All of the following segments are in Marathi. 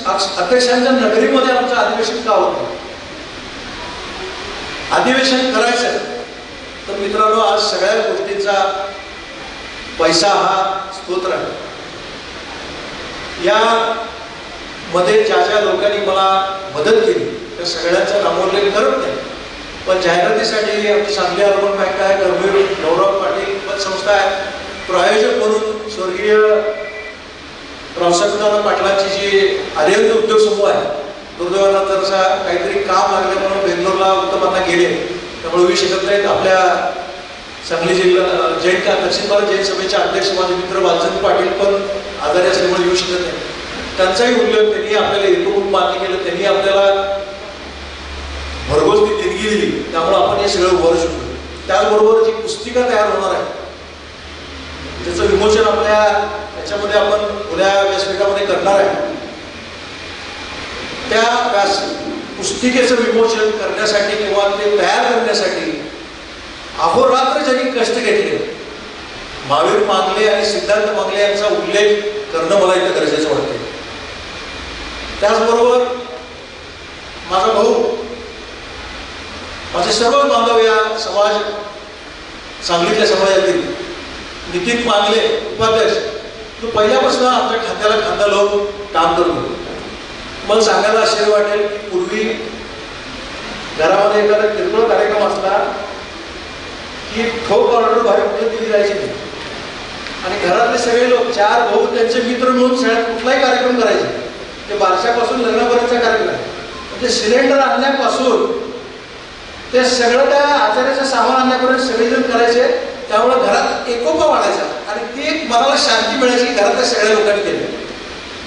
अध्यक्षांच्या नगरीमध्ये आमचं अधिवेशन का होतं? अधिवेशन करायचं तर मित्रांनो, आज सगळ्या गोष्टींचा पैसा हा स्तोत्र आहे. या मध्ये ज्या ज्या लोकांनी मला मदत केली त्या सगळ्यांचा नामोल्लेख करत नाही, पण जाहिरातीसाठी आमची सांगली अर्बन बँक आहे, कर्मवीर गौरव पाटील पतसंस्था आहे, प्रायोजक म्हणून स्वर्गीय रावसाहेब पाटलांची जी आर्यंत उद्योग समूह आहे, दुर्दैवाला जरसा काहीतरी काम लागले म्हणून बेंगलोरला उत्तमांना गेले, त्यामुळे येऊ शकत नाहीत. आपल्या सांगली जिल्हा जैन का दक्षिण भारत जैन सभेचे अध्यक्ष माझे मित्र वालचंद पाटील पण आजारी असल्यामुळे येऊ शकत नाही. त्यांचाही उल्लेख त्यांनी आपल्याला येतो म्हणून मान्य केलं, त्यांनी आपल्याला भरघोस ती देणगी दिली, त्यामुळे आपण हे सगळं उभारू शकतो. त्याचबरोबर जी पुस्तिका तयार होणार आहे त्याचं विमोचन आपल्या याच्यामध्ये आपण उद्या व्यासपीठामध्ये करणार आहे. त्या पुस्तिकेचं विमोचन करण्यासाठी किंवा ते तयार करण्यासाठी अहोरात्र ज्यांनी कष्ट घेतले, महावीर मांगले आणि सिद्धार्थ मांगले यांचा उल्लेख करणं मला इथं गरजेचं वाटते. त्याचबरोबर माझा भाऊ, माझे सर्व बांधव या समाज सांगलीतल्या समाजातील नितीन मांगले उपाध्यक्ष, तो पहिल्यापासून आमच्या खात्याला खांदा लावून काम करतो. मला सांगायला आश्चर्य वाटेल की पूर्वी घरामध्ये एखादा किरकोळ कार्यक्रम असला की ठोक ऑर्डर बाहेर कुठे दिली जायची नाही, आणि घरातले सगळे लोक, 4 भाऊ त्यांचे मित्र मिळून सगळ्यात कुठलाही कार्यक्रम करायचे. ते बारशापासून लग्नापर्यंतचा कार्यक्रम आहे, म्हणजे सिलेंडर आणण्यापासून ते सगळं त्या आचार्याचं सामान आणण्यापर्यंत सगळेजण करायचे. त्यामुळे घरात एकोपा वाढायचा आणि ती एक मनाला शांती मिळायची की घरातल्या सगळ्या लोकांनी केलं.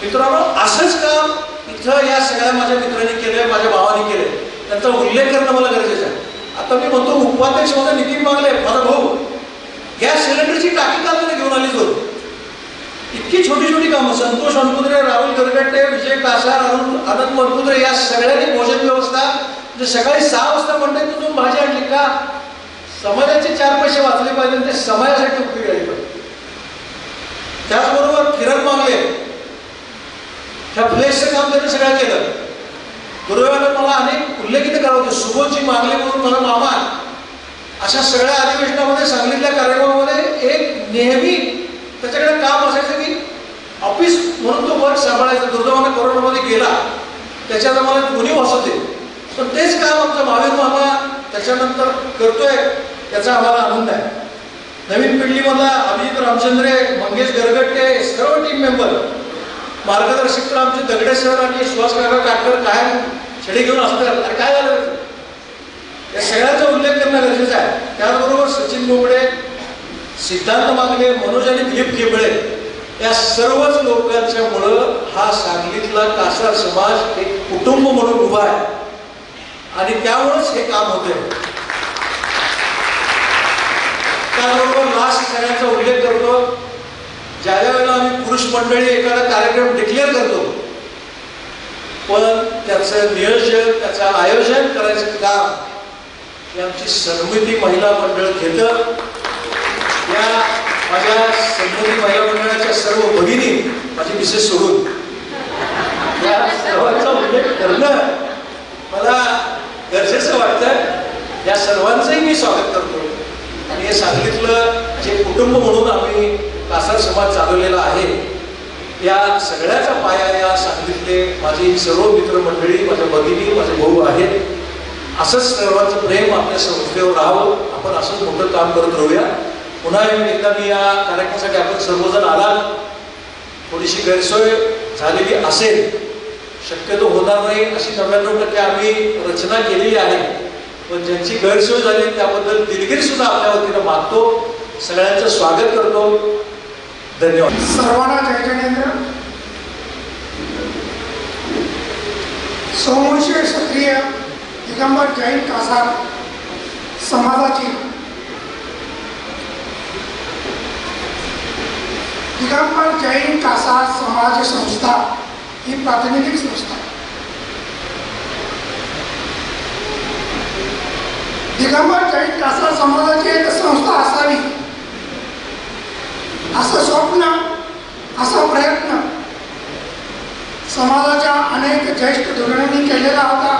मित्रांनो, असंच काम इथं या सगळ्या माझ्या मित्रांनी केलंय, माझ्या भावाने केलंय, त्यांचा उल्लेख करणं मला गरजेचं आहे. आता मी म्हणतो उपाध्यक्ष माझा नितीन मांगले, माझा भाऊ गॅस सिलेंडरची टाकी काल घेऊन आली होती. इतकी छोटी छोटी कामं, संतोष अनकुद्रे, राहुल गरगट्टे, विजय कासार, आनंद मनकुद्रे या सगळ्यांनी भोजन व्यवस्था, म्हणजे सकाळी 6 वाजता मंडईतून भाजी आणली का समाजाचे 4 पैसे वाचले पाहिजे, ते समाजासाठी उपयोगी आले पाहिजे. त्याचबरोबर किरण मांगले ह्या फ्लेशचं काम त्यांनी सगळं केलं. दुर्दैवानं मला अनेक उल्लेखित करावं होते. सुबोधजी मांगले म्हणून मला मामा, अशा सगळ्या अधिवेशनामध्ये सांगलीतल्या कार्यक्रमामध्ये एक नेहमी त्याच्याकडे काम असायचं की ऑफिस म्हणून तो वर्क सांभाळायचा. दुर्दैवानं कोरोनामध्ये गेला, त्याच्यात आम्हाला दोन्ही वाचत होते, पण तेच काम आमचा महावीर मामा त्याच्यानंतर करतोय, त्याचा आम्हाला आनंद आहे. नवीन पिढीमधला अभिजित रामचंद्रे, मंगेश गरगट्टे, सर्व टीम मेंबर, मार्गदर्शक तर आमचे दगडे सर आणि सुहास काका काटकर कायम छडी घेऊन असतात. अरे काय झालं, या सगळ्यांचा उल्लेख करणं गरजेचं आहे. त्याचबरोबर सचिन मोगडे, सिद्धार्थ मांगले, मनोज आणि दिलीप केबळे या सर्वच लोकांच्या मुळे हा सांगलीतला कासार समाज एक कुटुंब म्हणून उभा आहे, आणि त्यामुळेच हे काम होते. त्याचबरोबर लास्ट सगळ्यांचा उल्लेख करतो, ज्या ज्या वेळेला आम्ही पुरुष मंडळी एखादा कार्यक्रम डिक्लेअर करतो, पण त्याचं नियोजन, त्याचं आयोजन करायचं काम हे आमची सन्मती महिला मंडळ घेतं. या माझ्या सन्मती महिला मंडळाच्या सर्व भगिनी, माझी मिसेस सोडून, या सर्वांचा उल्लेख करणं मला गरजेचं वाटतं. या सर्वांचंही मी स्वागत करतो, आणि हे सांगलीतलं जे कुटुंब म्हणून आम्ही कासार समाज चालवलेला आहे, या सगळ्याचा पाया या सांगलीतले माझी सर्व मित्रमंडळी, माझ्या भगिनी, माझे भाऊ आहेत. असंच सर्वांचं प्रेम आपल्या संस्थेवर राहावं, आपण असंच मोठं काम करत राहूया. पुन्हा एकदा मी या कार्यक्रमासाठी आपण सर्वजण आलात. थोडीशी गैरसोय झालेली असेल, शक्यतो होणार नाही अशी 99% आम्ही रचना केलेली आहे, पण ज्यांची गैरसोय झाली त्याबद्दल दिलगिरी सुद्धा आपल्या वतीनं मागतो. सगळ्यांचं स्वागत करतो. धन्यवाद. सर्वांना जय जयेंद्र. सोमवंशीय क्षत्रिय दिगंबर जैन कासार समाजाची दिगंबर जैन कासार समाज संस्था ही प्रातिनिधिक संस्था. दिगंबर जैन कासार समाजाची एक संस्था असावी असं स्वप्न, असा प्रयत्न समाजाच्या ज्येष्ठ धोरणांनी केलेला होता.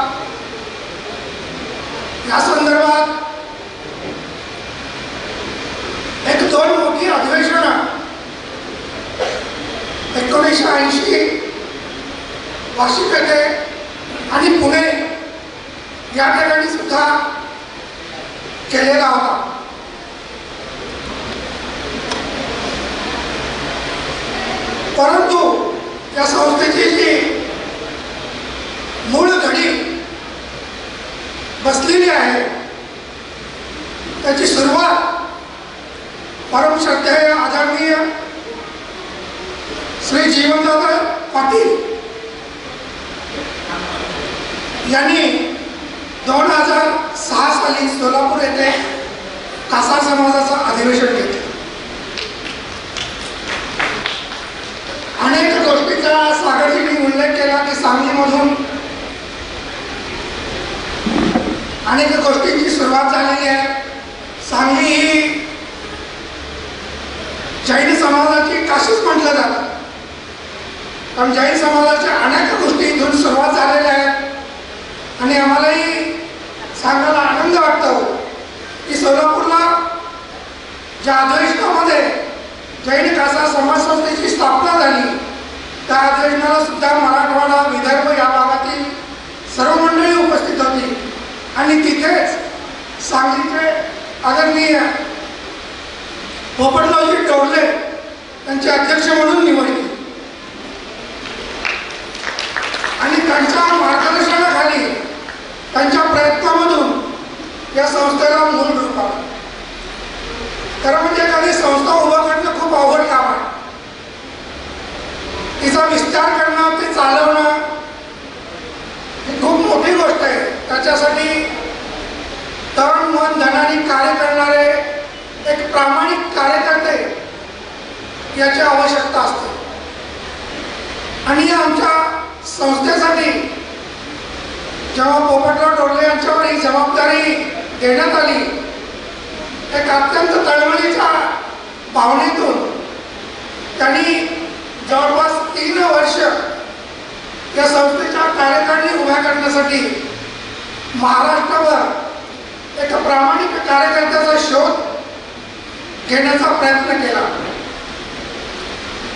या संदर्भात एक 2 मोठी अधिवेशनं 1980 वाशिम येथे आणि पुणे या ठिकाणी सुद्धा केलेला होता. परंतु या संस्थेची जी मूळ घडी बसलेली आहे त्याची सुरुवात परमश्रद्धेय आदरणीय श्री जीवनदादा पाटील यांनी 2006 साली सोलापूर येथे कासार समाजाचं अधिवेशन घेतलं. अनेक गोष्टीचा सागरजींनी उल्लेख केला की सांगलीमधून अनेक गोष्टींची सुरुवात झालेली आहे. सांगली ही जैन समाजाची काशीच म्हटलं जातं, कारण जैन समाजाच्या अनेक गोष्टी इथून सुरुवात झालेल्या आहेत. आणि आम्हालाही सांगायला आनंद वाटतो की सोलापूरला ज्या अधिवेशनामध्ये जैन कासार समाज संस्थेची स्थापना झाली त्या अधिवेशनाला सुद्धा मराठवाडा विदर्भ या भागातील सर्व मंडळी उपस्थित होती आणि तिथेच सांगलीचे आदरणीय पोपटरावजी टोरले त्यांचे अध्यक्ष म्हणून निवडले आणि त्यांच्या मार्गदर्शनाखाली त्यांच्या प्रयत्नामधून या संस्थेला मूळ रूप आलं. खरं म्हणजे एखादी संस्था उभा करणं खूप अवघड काम आहे. तिचा विस्तार करणं, ते चालवणं ही खूप मोठी गोष्ट आहे. त्याच्यासाठी तन मन धनाने कार्य करणारे एक प्रामाणिक कार्यकर्ते याची आवश्यकता असते. आणि आमच्या संस्थेसाठी जेव्हा पोपटराव टोरले यांच्यावर ही जबाबदारी देण्यात आली, एक अत्यंत तळमळीच्या भावनेतून त्यांनी जवळपास 3 वर्ष या संस्थेच्या कार्यकारिणी उभ्या करण्यासाठी महाराष्ट्रभर एक प्रामाणिक कार्यकर्त्याचा शोध घेण्याचा प्रयत्न केला.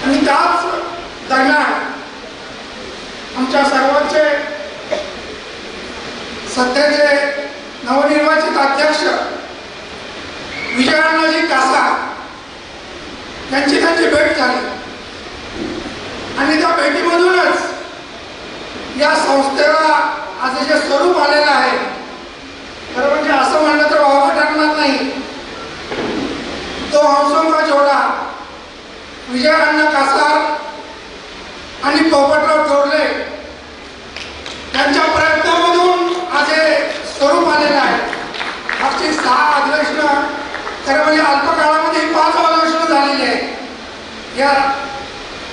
आणि त्याच दरम्यान आमच्या सर्वांचे सध्याचे नवनिर्वाचित अध्यक्ष विजयाण्णाजी कासार यांची त्यांची भेट झाली आणि त्या भेटीमधूनच या संस्थेला आज जे स्वरूप आलेलं आहे, खरं म्हणजे असं म्हणलं तर वावगं ठरणार नाही, तो हंसों का जोडा विजयाण्णा कासार आणि पोपटराव टोरले यांच्या प्रयत्नामधून आज हे स्वरूप आलेलं आहे. मागची 6 अधिवेशनं खरं म्हणजे अल्पकाळामध्ये 5 अधिवेशनं झालेली आहे. या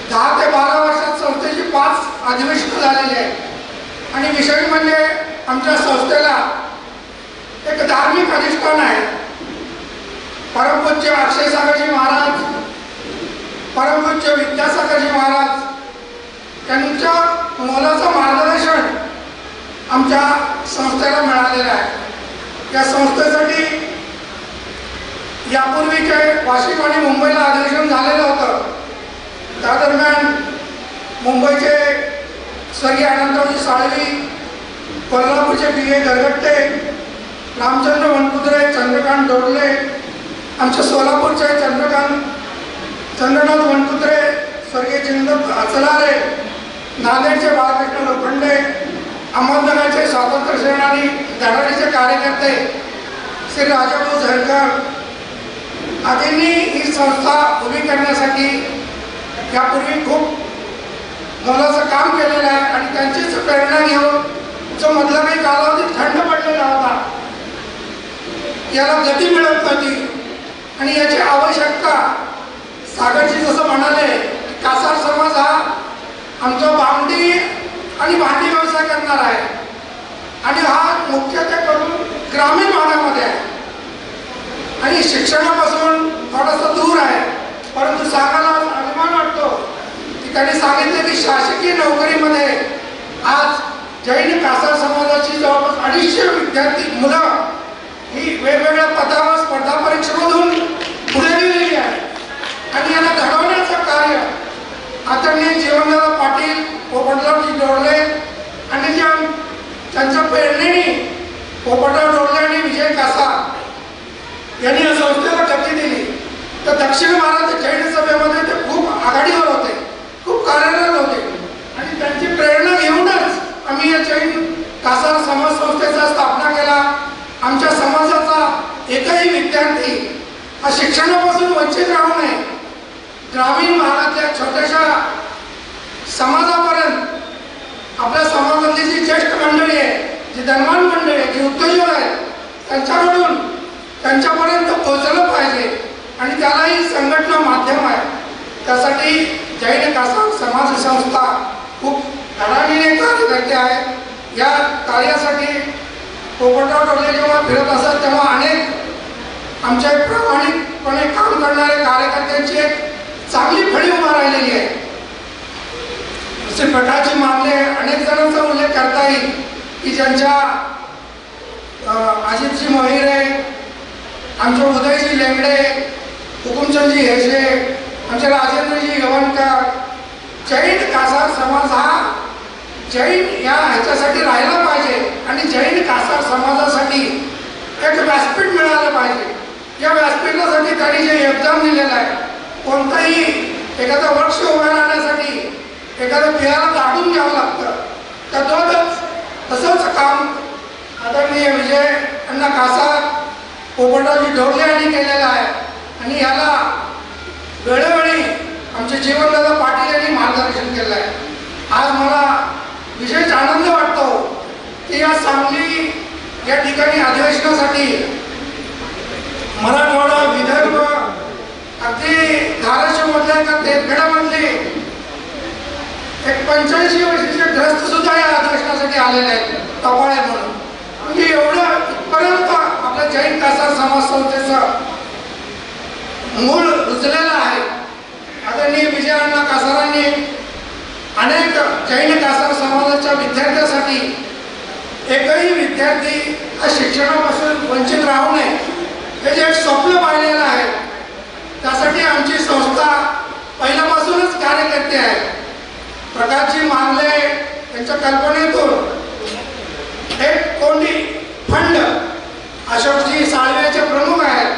10 ते 12 वर्षात संस्थेची 5 अधिवेशनं झालेली आहे. आणि विशेष म्हणजे आमच्या संस्थेला एक धार्मिक अधिष्ठान आहे. परमपूज्य अक्षय सागरजी महाराज, परमपूज्य विद्यासागरजी महाराज यांच्या मोलाचं मार्गदर्शन आमच्या संस्थेला मिळालेलं आहे. या संस्थेसाठी यापूर्वी जे वाशिम आणि मुंबईला अधिवेशन झालेलं होतं, त्या दरम्यान मुंबईचे स्वर्गीय अनंतरावजी साळवी, कोल्हापूरचे B.A. गरगट्टे, रामचंद्र वनकुत्रे, चंद्रकांत डोरले, आमच्या सोलापूरचे चंद्रनाथ वनकुत्रे, स्वर्गीय चिंतन अचलारे, नांदेडचे बाळकृष्ण लोखंडे, अहमदनगरचे स्वातंत्र्य सेनानी धडाडीचे कार्यकर्ते श्री राजाभाऊ झरकर आदींनी ही संस्था उभी करण्यासाठी यापूर्वी खूप मोलाचं काम केलेलं आहे. आणि त्यांचीच प्रेरणा घेऊन जो मधला काही कालावधी थंड पडलेला होता याला गती मिळत नव्हती आणि याची आवश्यकता, सागरजी जसं म्हणाले, कासार समाज हा आमचा बांगडी आणि भांडी व्यवसाय करणार आहे आणि हा मुख्यत्वे करून ग्रामीण भागामध्ये आहे आणि शिक्षणापासून थोडासा दूर आहे. परंतु सांगायला अभिमान वाटतो की त्यांनी सांगितलं की शासकीय नोकरीमध्ये आज जैन कासार समाजाची जवळपास 250 विद्यार्थी मुलं ही वेगवेगळ्या पदावर स्पर्धा परीक्षेमधून पुढे गेलेली आहे आणि यांना घडवण्याचं कार्य आदरणीय जीवनदादा पाटील, पोपटरावजी डोरले आणि त्यांच्या प्रेरणेने पोपटराव डोरले आणि विजय कासार यांनी या संस्थेला गती दिली. तर दक्षिण महाराष्ट्र जैन सभेमध्ये ते खूप आघाडीवर होते, खूप कार्यरत होते आणि त्यांची प्रेरणा घेऊनच आम्ही या जैन कासार समाज संस्थेचा स्थापना केला. आमच्या समाजाचा एकही विद्यार्थी हा शिक्षणापासून वंचित राहू नये. ग्रामीण भागातल्या छोट्याशा समाजापर्यंत आपल्या समाजातली जी ज्येष्ठ मंडळी आहे, जी धनवान मंडळी आहे, जी उद्योजक आहेत, त्यांच्याकडून त्यांच्यापर्यंत पोहोचलं पाहिजे आणि त्यालाही संघटना माध्यम आहे. त्यासाठी जैन कासार समाज संस्था खूप धडाडीने कार्य करते आहे. या कार्यासाठी पोपटराव डोरले जेव्हा फिरत असत तेव्हा अनेक आमच्या प्रामाणिकपणे काम करणारे कार्यकर्त्यांची एक चांगली फळी उभा राहिलेली आहे. जसे प्रकाशजी मामले अनेक जणांचा उल्लेख करता येईल की ज्यांच्या अजितजी मोहिरे, आमचे उदयजी लेंगडे, हुकुमचंदजी हेजे, आमचे राजेंद्रजी यवनकर. जैन कासार समाज हा जैन या ह्याच्यासाठी राहिला पाहिजे आणि जैन कासार समाजासाठी एक व्यासपीठ मिळालं पाहिजे. या व्यासपीठासाठी त्यांनी जे योगदान दिलेलं आहे, कोणताही एखादा वृक्ष उभा राहण्यासाठी एखाद्या बियाला काढून घ्यावं लागतं, त्यातच तसंच काम आदरणीय विजय अण्णा कासार, पोपटरावजी डोरले यांनी केलेलं आहे आणि याला वेळोवेळी आमचे जीवनदादा पाटील यांनी मार्गदर्शन केलं आहे. आज मला विशेष आनंद वाटतो की या सांगली या ठिकाणी अधिवेशनासाठी मराठवाडा, विदर्भ, अगदी धाराशिवमधल्या का तेरखेडामधले एक 85 वर्षाचे ग्रस्त सुद्धा या अधिवेशनासाठी आलेले आहेत, टपाळे म्हणून. म्हणजे एवढं इथपर्यंत आपल्या जैन कासार समाज संस्थेचं मूळ रुजलेलं आहे. आदरणीय विजय अण्णा कासारांनी अनेक जैन कासार समाजाच्या विद्यार्थ्यांसाठी एकही विद्यार्थी हा शिक्षणापासून वंचित राहू नये हे जे एक स्वप्न पाहिलेलं आहे, त्यासाठी आमची संस्था पहिल्यापासूनच कार्य करते आहे. प्रकाशजी मामले यांच्या कल्पनेतून एक कोंडी फंड अशोकजी साळवेचे प्रमुख आहेत,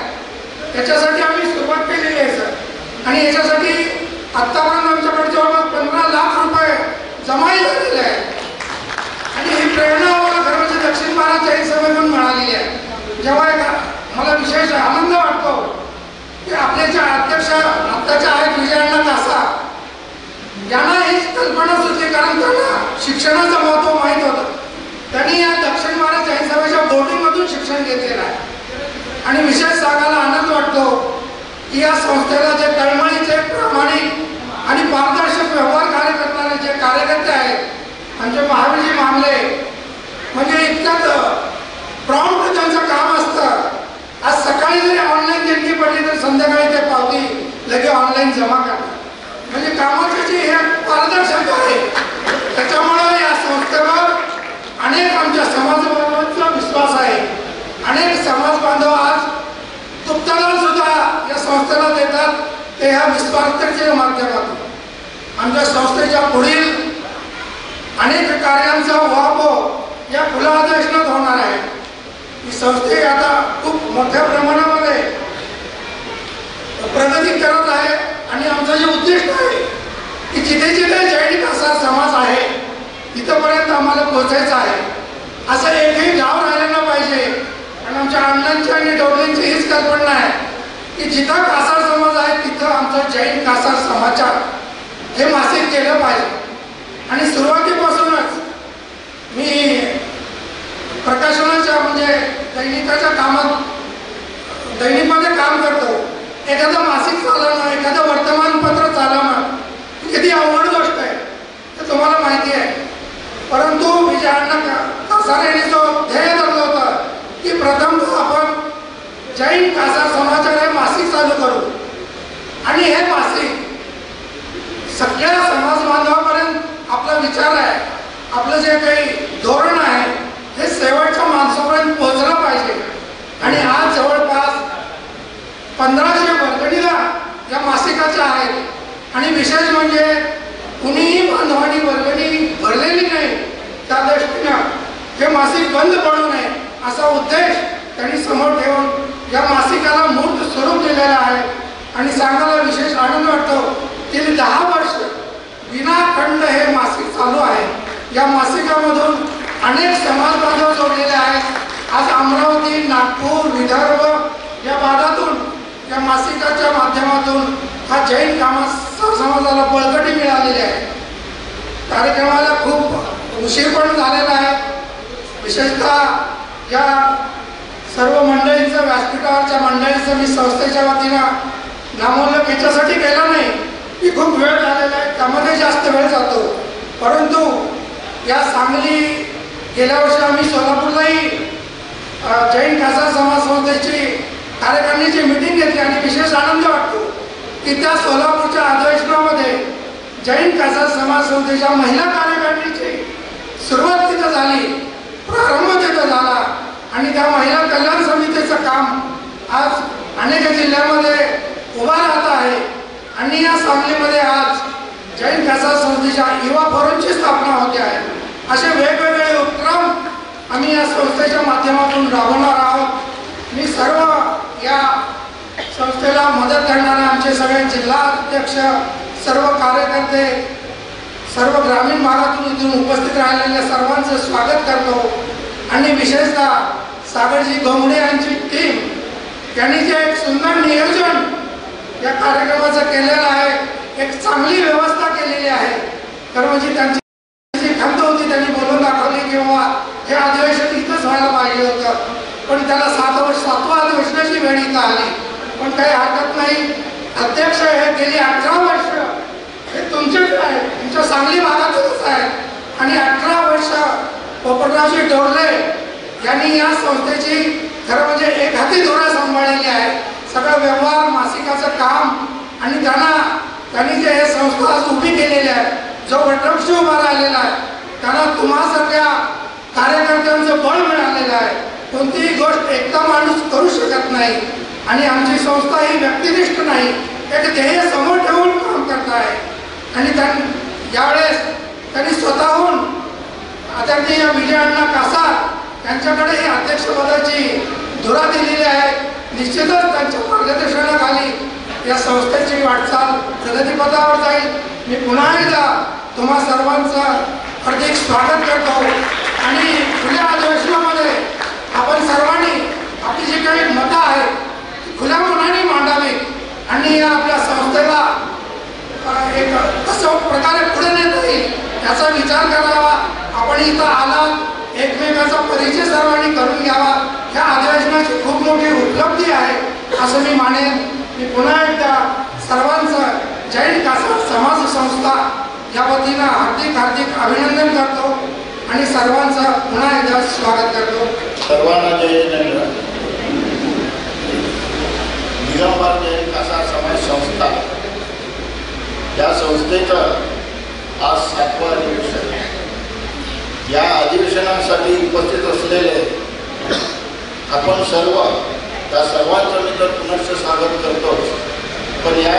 त्याच्यासाठी आम्ही सुरुवात केलेली आहे सर. आणि याच्यासाठी आत्तापर्यंत आमच्याकडे जवळपास 15 लाख रुपये जमाही झालेले आहेत आणि ही प्रेरणा आम्हाला खरं दक्षिण भारत जैन सभेतून मिळालेली आहे. जेव्हा मला विशेष आनंद वाटतो की आपले जे अध्यक्ष आत्ताच्या आहेत विजय अण्णा कासार यांना हीच कल्पना सुचली, कारण त्यांना शिक्षणाचं महत्त्व माहीत होतं. त्यांनी या दक्षिण भारत जैन सभेच्या बोर्डिंगमधून शिक्षण घेतलेलं आहे आणि विशेष सांगायला आनंद वाटतो की या संस्थेला जे तळमळीचे, प्रामाणिक आणि पारदर्शक व्यवहार कार्य करणारे जे कार्यकर्ते आहेत, आमचे महावीरजी मामले, म्हणजे इतकंच प्रॉम्प्ट त्यांचं काम असतं. आज सकाळी जरी ऑनलाईन देणगी पडली तर संध्याकाळी ते पावती लगे ऑनलाईन जमा करतात. म्हणजे कामाची जी हे पारदर्शकता आहे, त्याच्यामुळे या संस्थेवर अनेक आमच्या समाजाबाबतचा विश्वास आहे. अनेक समाज बांधव आज तुप्तदान सुद्धा या संस्थेला देतात, ते ह्या विश्वासतेच्या माध्यमातून. आमच्या संस्थेच्या पुढील अनेक कार्यांचा उहापोह या खुल्या अधिवेशनात होणार आहे. ही संस्थे आता खूप मोठ्या प्रमाणामध्ये प्रगती करत आहे आणि आमचं जे उद्दिष्ट आहे की जिथे जिथे जैन कासार समाज आहे तिथपर्यंत आम्हाला पोहोचायचं आहे. असं एकही गाव राहिलं ना पाहिजे. आणि आमच्या अण्णांची आणि डोरलेंची हीच कल्पना आहे की जिथं कासार समाज आहे तिथं आमचं जैन कासार समाचार हे मासिक केलं पाहिजे. आणि सुरुवातीपासूनच मी प्रकाशनाच्या म्हणजे दैनिकाच्या कामात दैनिकमध्ये काम करतो. एखादं मासिक चालवणं, एखादं वर्तमानपत्र चालवणं किती अवघड गोष्ट आहे ते तुम्हाला माहिती आहे. परंतु विजय अण्णा कासार यांनी जो ध्येय धरलं होतं की प्रथम आपण जैन कासार समाचार हे मासिक चालू करू आणि हे मासिक सगळ्या समाज बांधवापर्यंत आपला विचार आहे आपलं जे काही धोरण आहे हे शेवटच्या माणसापर्यंत पोहोचलं पाहिजे. आणि आज जवळपास 1500 वर्गणीला या मासिकाच्या आहेत आणि विशेष म्हणजे कुणीही बांधवांनी वर्गणी भरलेली नाही. त्या दृष्टीनं हे मासिक बंद पडू नये असा उद्देश त्यांनी समोर ठेवून या मासिकाला मूर्त स्वरूप दिलेलं आहे. आणि सांगायला विशेष आनंद वाटतो की 10 वर्ष विनाखंड हे मासिक चालू आहे. या मासिकामधून अनेक समाज बांधव जोडलेले आहेत. आज अमरावती, नागपूर, विदर्भ या भागातून या मासिकाच्या माध्यमातून हा जैन समाजाला बळकटी मिळालेली आहे. कार्यक्रमाला खूप उशीर पण झालेला आहे. विशेषतः या सर्व मंडळींचं, व्यासपीठावरच्या मंडळींचं मी संस्थेच्या वतीनं नामोल्लेख याच्यासाठी केला नाही की खूप वेळ झालेला आहे, त्यामध्ये जास्त वेळ जातो. परंतु या सांगली गेल्या वर्षी आम्ही सोलापूरलाही जैन खासदार समाज संस्थेची कार्यकारिणीची मीटिंग घेतली आणि विशेष आनंद वाटतो की त्या सोलापूरच्या अधिवेशनामध्ये जैन खासदार समाज संस्थेच्या महिला कार्यकारिणीची सुरुवात तिथं झाली, प्रारंभ तिथं झाला. आणि त्या महिला कल्याण समितीचं काम आज अनेक जिल्ह्यामध्ये उभा राहत आहे. आणि या सांगलीमध्ये आज जैन खासदार संस्थेच्या युवा फोरमची स्थापना होते आहे. असे वेगवेगळे उपक्रम आम्ही या संस्थेच्या माध्यमातून राबवणार आहोत. मी सर्व या संस्थेला मदत करणारे आमचे सगळे जिल्हाध्यक्ष, सर्व कार्यकर्ते, सर्व ग्रामीण भागातून इथून उपस्थित राहिलेल्या सर्वांचं स्वागत करतो. आणि विशेषतः सागरजी गोंगडे यांची टीम यांनी जे एक सुंदर नियोजन या कार्यक्रमाचं केलेलं आहे, एक चांगली व्यवस्था केलेली आहे. तर म्हणजे त्यांची जी खंत होती त्यांनी बोलून दाखवली किंवा हे अधिवेशन इथंच व्हायला पाहिजे होतं, पण त्याला 7वं अधिवेशनाची वेळ इथं आली. पण काही हरकत नाही. अध्यक्ष हे गेली 18 वर्ष हे तुमचेच आहे, तुमच्या सांगली भागातच आहे. आणि 18 वर्ष पोपटरावजी डोरले यांनी या संस्थेची खरं म्हणजे एक हाती धोरण सांभाळलेली आहे. सगळं व्यवहार, मासिकाचं काम. आणि त्यांनी जे हे संस्था आज उभी केलेली आहे, जो वटवृक्ष उभा राहिलेला आहे, त्यांना तुम्हासारख्या कार्यकर्त्यांचं बळ मिळालेलं आहे. कोणतीही गोष्ट एकटा माणूस करू शकत नाही. आणि आमची संस्था ही व्यक्तिनिष्ठ नाही, एक ध्येय समोर ठेवून काम करत आहे. आणि यावेळेस त्यांनी स्वतःहून आदरणीय विजय अण्णा कासार यांच्याकडे ही अध्यक्षपदाची धुरा दिलेली आहे. निश्चितच त्यांच्या मार्गदर्शनाखाली या संस्थेची वाटचाल प्रगतीपथावर जाईल. मी पुन्हा एकदा तुम्हा सर्वांचं हार्दिक स्वागत करतो. आणि खुल्या अधिवेशनामध्ये आपण सर्वांनी आपली जी काही मतं आहेत ती खुल्या मनाने मांडावी आणि या आपल्या संस्थेला एक कसं प्रकारे पुढे नेता येईल याचा विचार करावा. आपण इथं आलात, एकमेकाचा परिचय सर्वांनी करून घ्यावा. ह्या अधिवेशनाची खूप मोठी उपलब्धी आहे असं मी मानेन. मी पुन्हा एकदा सर्वांचं जैन खासदार समाज संस्था या वतीनं हार्दिक अभिनंदन करतो आणि सर्वांचं पुन्हा एकदा स्वागत करतो. सर्वांना जय जिनेंद्र. दिगंबर जैन खासदार समाज संस्था या संस्थेचं आज 7वं अधिवेशन. या अधिवेशनासाठी उपस्थित असलेले आपण सर्व, त्या सर्वांचं मी तर पुनश्च स्वागत करतोच. पण या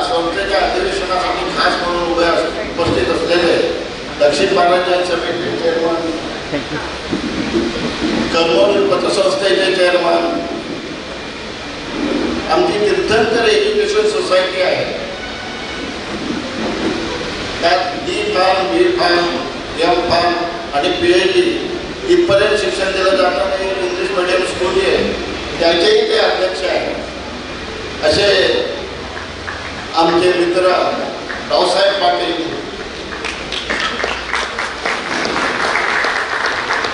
संस्थेच्या अधिवेशनासाठी खास म्हणून उपस्थित असलेले दक्षिण भारत जैन समिती चेअरमन, कर्मोली पतसंस्थेचे चेअरमन, आमची तीर्थंकर एज्युकेशन सोसायटी आहे, त्यात D.Pharm, B.Pharm, M.Pharm आणि PhD इथपर्यंत शिक्षण दिलं जातं आणि इंग्लिश मीडियम स्कूल आहे त्याचेही ते अध्यक्ष आहेत. असे आमचे मित्र रावसाहेब पाटील,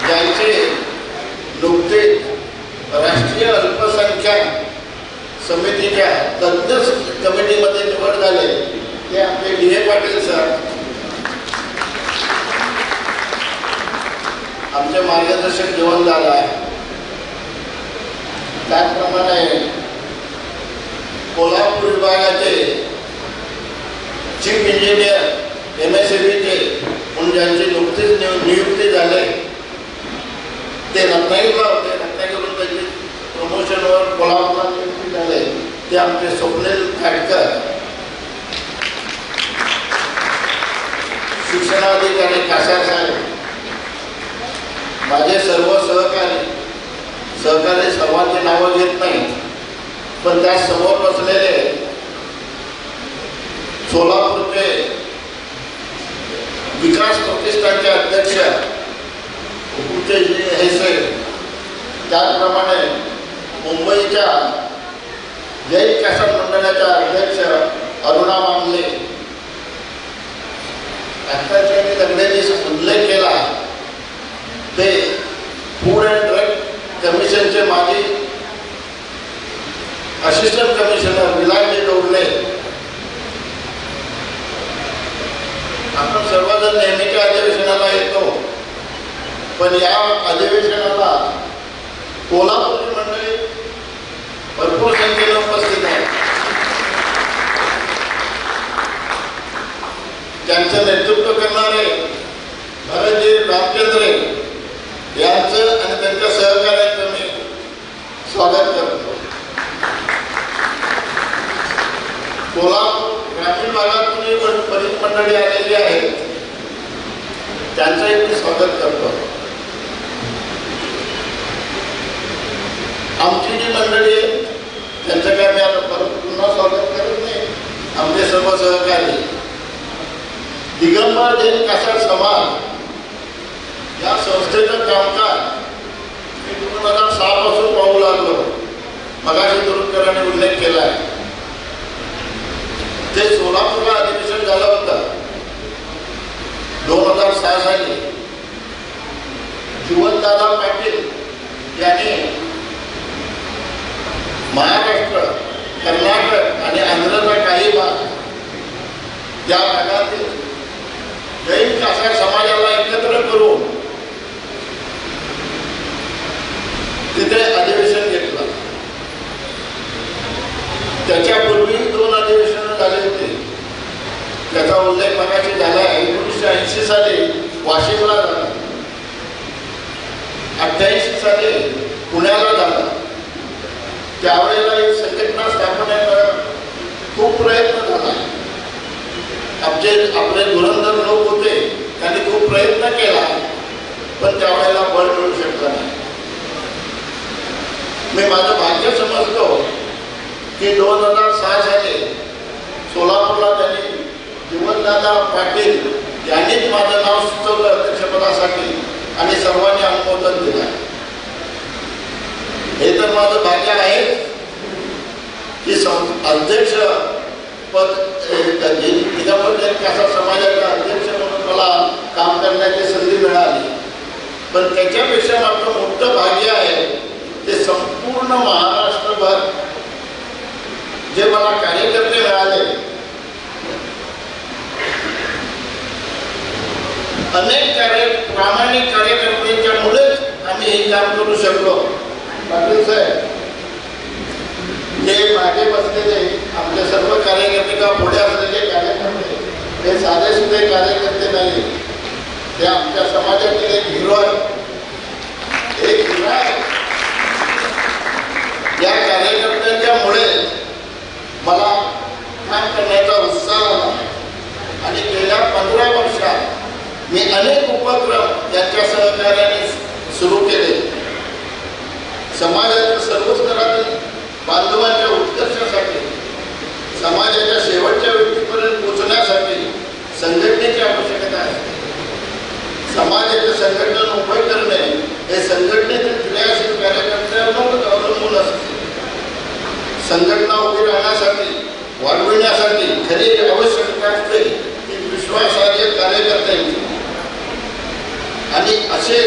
ज्यांचे नुकतेच राष्ट्रीय अल्पसंख्याक समितीच्या तज्ज्ञ कमिटीमध्ये निवड झाले, ते आपले D.A. पाटील सर. आमचे मार्गदर्शक जेवण झालं आहे. त्याचप्रमाणे कोल्हापूर विभागाचे चीफ इंजिनियर MSABचे ज्यांची नुकतीच नियुक्ती झाली ते रत्नागिरीला होते. रत्नागिरीवरून त्यांची प्रमोशनवर कोल्हापूरला नियुक्ती झाले ते आमचे स्वप्नील खाटकर, शिक्षणाधिकारी कासार साहेब, माझे सर्व सहकारी सर्वांची नावं घेत नाही, पण त्या समोर बसलेले सोलापूरचे विकास प्रतिष्ठानचे अध्यक्ष हेसे, त्याचप्रमाणे मुंबईच्या जैन शासन मंडळाच्या अध्यक्ष अरुणा मामले, आत्ताच्या दगडेंनी उल्लेख केला ते फूड अँड ड्रग कमिशनचे माजी असिस्टंट कमिशनर विलायजी डोबले. आपण सर्वजण नेहमीच्या अधिवेशनाला येतो, पण या अधिवेशनाला कोल्हापूरची मंडळी भरपूर संख्येने उपस्थित आहे. त्यांचं नेतृत्व करणारे भरतजी रामचंद्रे यांचं आणि त्यांच्या सहकार्याचं मी स्वागत करतो. कोल्हापूर ग्रामीण भागातूनही बरीच मंडळी आलेली आहेत, त्यांचंही मी स्वागत करतो. आमची जी मंडळी आहे त्यांचं काय मी आता परत पुन्हा स्वागत करत नाही. आमचे सर्व सहकारी दिगंबर जैन कासार समाज या संस्थेचं कामकाज मी 2006 पासून पाहू लागलो. मगाशी दुरुतकरांनी उल्लेख केला आहे ते सोलापूरला अधिवेशन झालं होतं 2006 साली. जीवनदादा पाटील यांनी महाराष्ट्र, कर्नाटक आणि आंध्रचा काही भाग या भागातील जैन कासार समाजाला एकत्र करून तिथे अधिवेशन घेतलं. त्याच्यापूर्वी 2 अधिवेशनं झाले होते, त्याचा उल्लेख मगाशी झाला आहे. 1980 साली वाशिमला झाला, 88 साली पुण्याला झाला. त्यावेळेला एक संघटना स्थापनेचा खूप प्रयत्न झाला. आपले धुरंधर लोक होते, त्यांनी खूप प्रयत्न केला, पण त्यावेळेला बळ मिळू शकला नाही. मी माझं भाग्य समजतो की 2006 साली सोलापूरला त्यांनी जीवनदादा पाटील यांनीच माझं नाव सुचवलं अध्यक्षपदासाठी आणि सर्वांनी अनुमोदन दिलं. हे तर माझं भाग्य आहे की अध्यक्ष पद दिगंबर जैन कासार समाजाचा अध्यक्ष म्हणून मला काम करण्याची संधी मिळाली. पण त्याच्यापेक्षा मात्र मोठं भाग्य आहे ते संपूर्ण महाराष्ट्रभर जे मला कार्यकर्ते मिळाले, अनेक प्रामाणिक कार्यकर्त्यांच्यामुळेच आम्ही हे काम करू शकलो. पाटील साहेब जे मागे बसलेले आपले सर्व कार्यकर्ते का पुढे असलेले कार्यकर्ते हे साधे सुधे कार्यकर्ते नाही, ते आमच्या समाजातील एक हिरो आहे, एक हिरो आहे. या कार्यकर्त्यांच्यामुळे मला काम करण्याचा उत्साह आला आणि गेल्या 15 वर्षात मी अनेक उपक्रम यांच्या सहकार्याने सुरू केले. समाजाच्या सर्व स्तरातील बांधवांच्या उत्कर्षासाठी, समाजाच्या शेवटच्या व्यक्तीपर्यंत पोहोचण्यासाठी संघटनेची आवश्यकता असते. समाजाचे संघटन उभे करणे हे संघटनेतील क्रियाशील कार्यकर्त्यांवर अवलंबून असते. संघटना उभी राहण्यासाठी, वाढविण्यासाठी खरी आवश्यकता असते ती विश्वासार्ह कार्यकर्त्यांची, आणि असे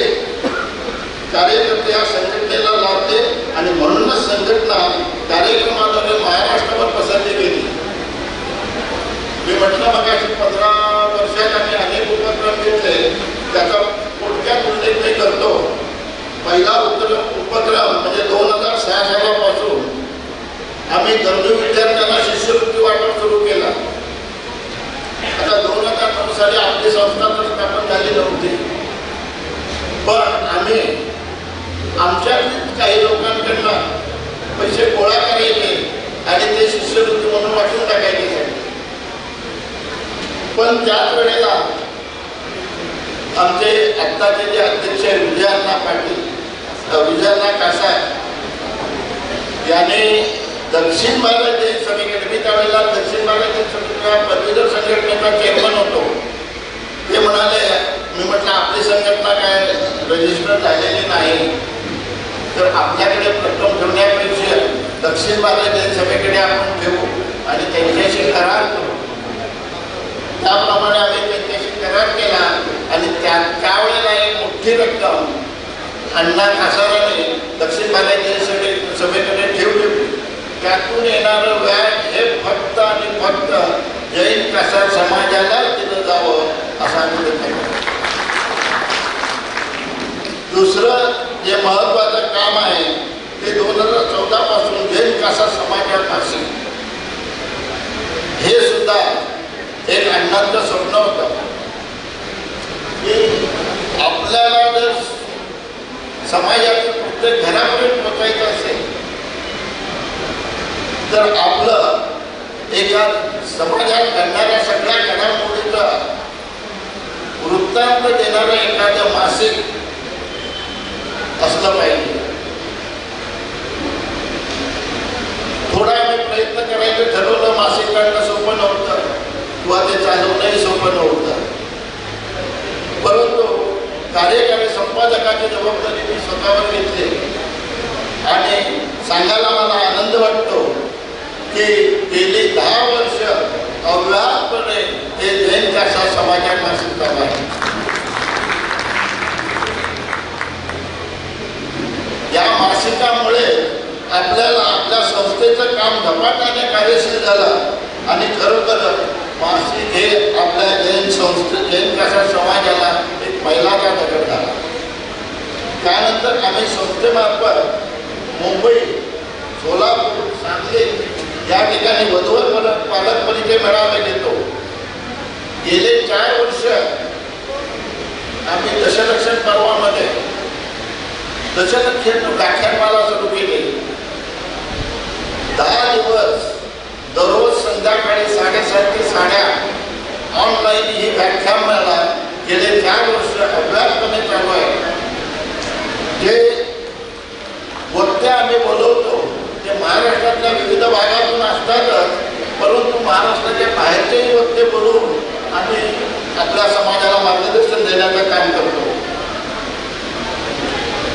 कार्यकर्ते या संघटनेला लाभले आणि म्हणूनच संघटना कार्यक्रमाद्वारे महाराष्ट्रावर पसरली गेली. मी म्हटलं मगाशी 15 वर्षात आम्ही अनेक उपक्रम घेतले, त्याचा थोडक्यात उल्लेख मी करतो. पहिला उपक्रम म्हणजे 2006 सालापासून आम्ही गरजू विद्यार्थ्यांना शिष्यवृत्ती वाटप सुरू केला. आता 2009 साली आपली संस्था तर स्थापन झाली नव्हती, पण आम्ही आमच्यातील काही लोकांकडनं पैसे गोळा करायचे आणि ते शिष्यवृत्ती म्हणून वाटून टाकायचे. पण त्याच वेळेला आमचे आत्ताचे जे अध्यक्ष आहे विजयाण्णा पाटील, विजयाण्णा कासाय याने दक्षिण भारत जैन समिती, मी त्यावेळेला दक्षिण भारत जैन समितीच्या पदवीधर संघटनेचा चेअरमन होतो. ते म्हणाले, मी म्हटलं आपली संघटना काय रजिस्टर झालेली नाही, तर आपल्याकडे प्रथम ठेवण्यापेक्षा दक्षिण भारत जैन सभेकडे आपण ठेवू आणि त्यांच्याशी करार करू. त्याप्रमाणे आम्ही त्यांच्याशी करार केला आणि त्यावेळेला एक मोठी रक्कम अण्णा खासाराने दक्षिण भारत जैन सभेकडे ठेवली. त्यातून येणारं व्याज हे फक्त आणि फक्त जैन कासार समाजाला दिलं जावं असं आम्ही केलं. दुसरं जे महत्वाचं काम आहे ते 2014 पासून जैन कासार समाजात मासिक, हे सुद्धा एक अण्णांचं स्वप्न होतं की आपल्याला जर समाजातील प्रत्येक घरापर्यंत पोचायचं असेल तर आपलं एका समाजात घडणाऱ्या सगळ्या घडामोडीचा वृत्तांत देणारं एखादं मासिक असलं पाहिजे. थोडा आम्ही प्रयत्न करायचं ठरवलं. मासिक काढणं सोपं नव्हतं किंवा ते चालवणंही सोपं नव्हतं, परंतु कार्यकारी संपादकाची जबाबदारी मी स्वतःवर घेतली आणि सांगायला मला आनंद वाटतो की गेली 10 वर्ष अव्याहतपणे हे जैन कासार समाजात मासिक काम आहे. या मासिकामुळे आपल्याला आपल्या संस्थेचं काम झपाट्याने कार्यशील झालं आणि खरोखर मासिक हे आपल्या जैन कासार समाजाला एक मैलाचा दगड झाला. त्यानंतर आम्ही संस्थेमार्फत मुंबई, सोलापूर, सांगली या ठिकाणी वधूवर पालक परिचय मेळावे घेतो. गेले 4 वर्ष आम्ही दशलक्षण पर्वामध्ये दशलक्षण व्याख्यानमाला सुरू केली. 10 दिवस दररोज संध्याकाळी 7:30 ते 8:30 ऑनलाईन ही व्याख्यानमाला गेले 4 वर्ष अभ्यासपणे चालू आहे. जे वक्ते आम्ही बोलवतो ते महाराष्ट्रातल्या विविध भागातून असतातच, परंतु महाराष्ट्राच्या बाहेरचेही वक्ते बोलवून आम्ही आपल्या समाजाला मार्गदर्शन देण्याचं काम करतो.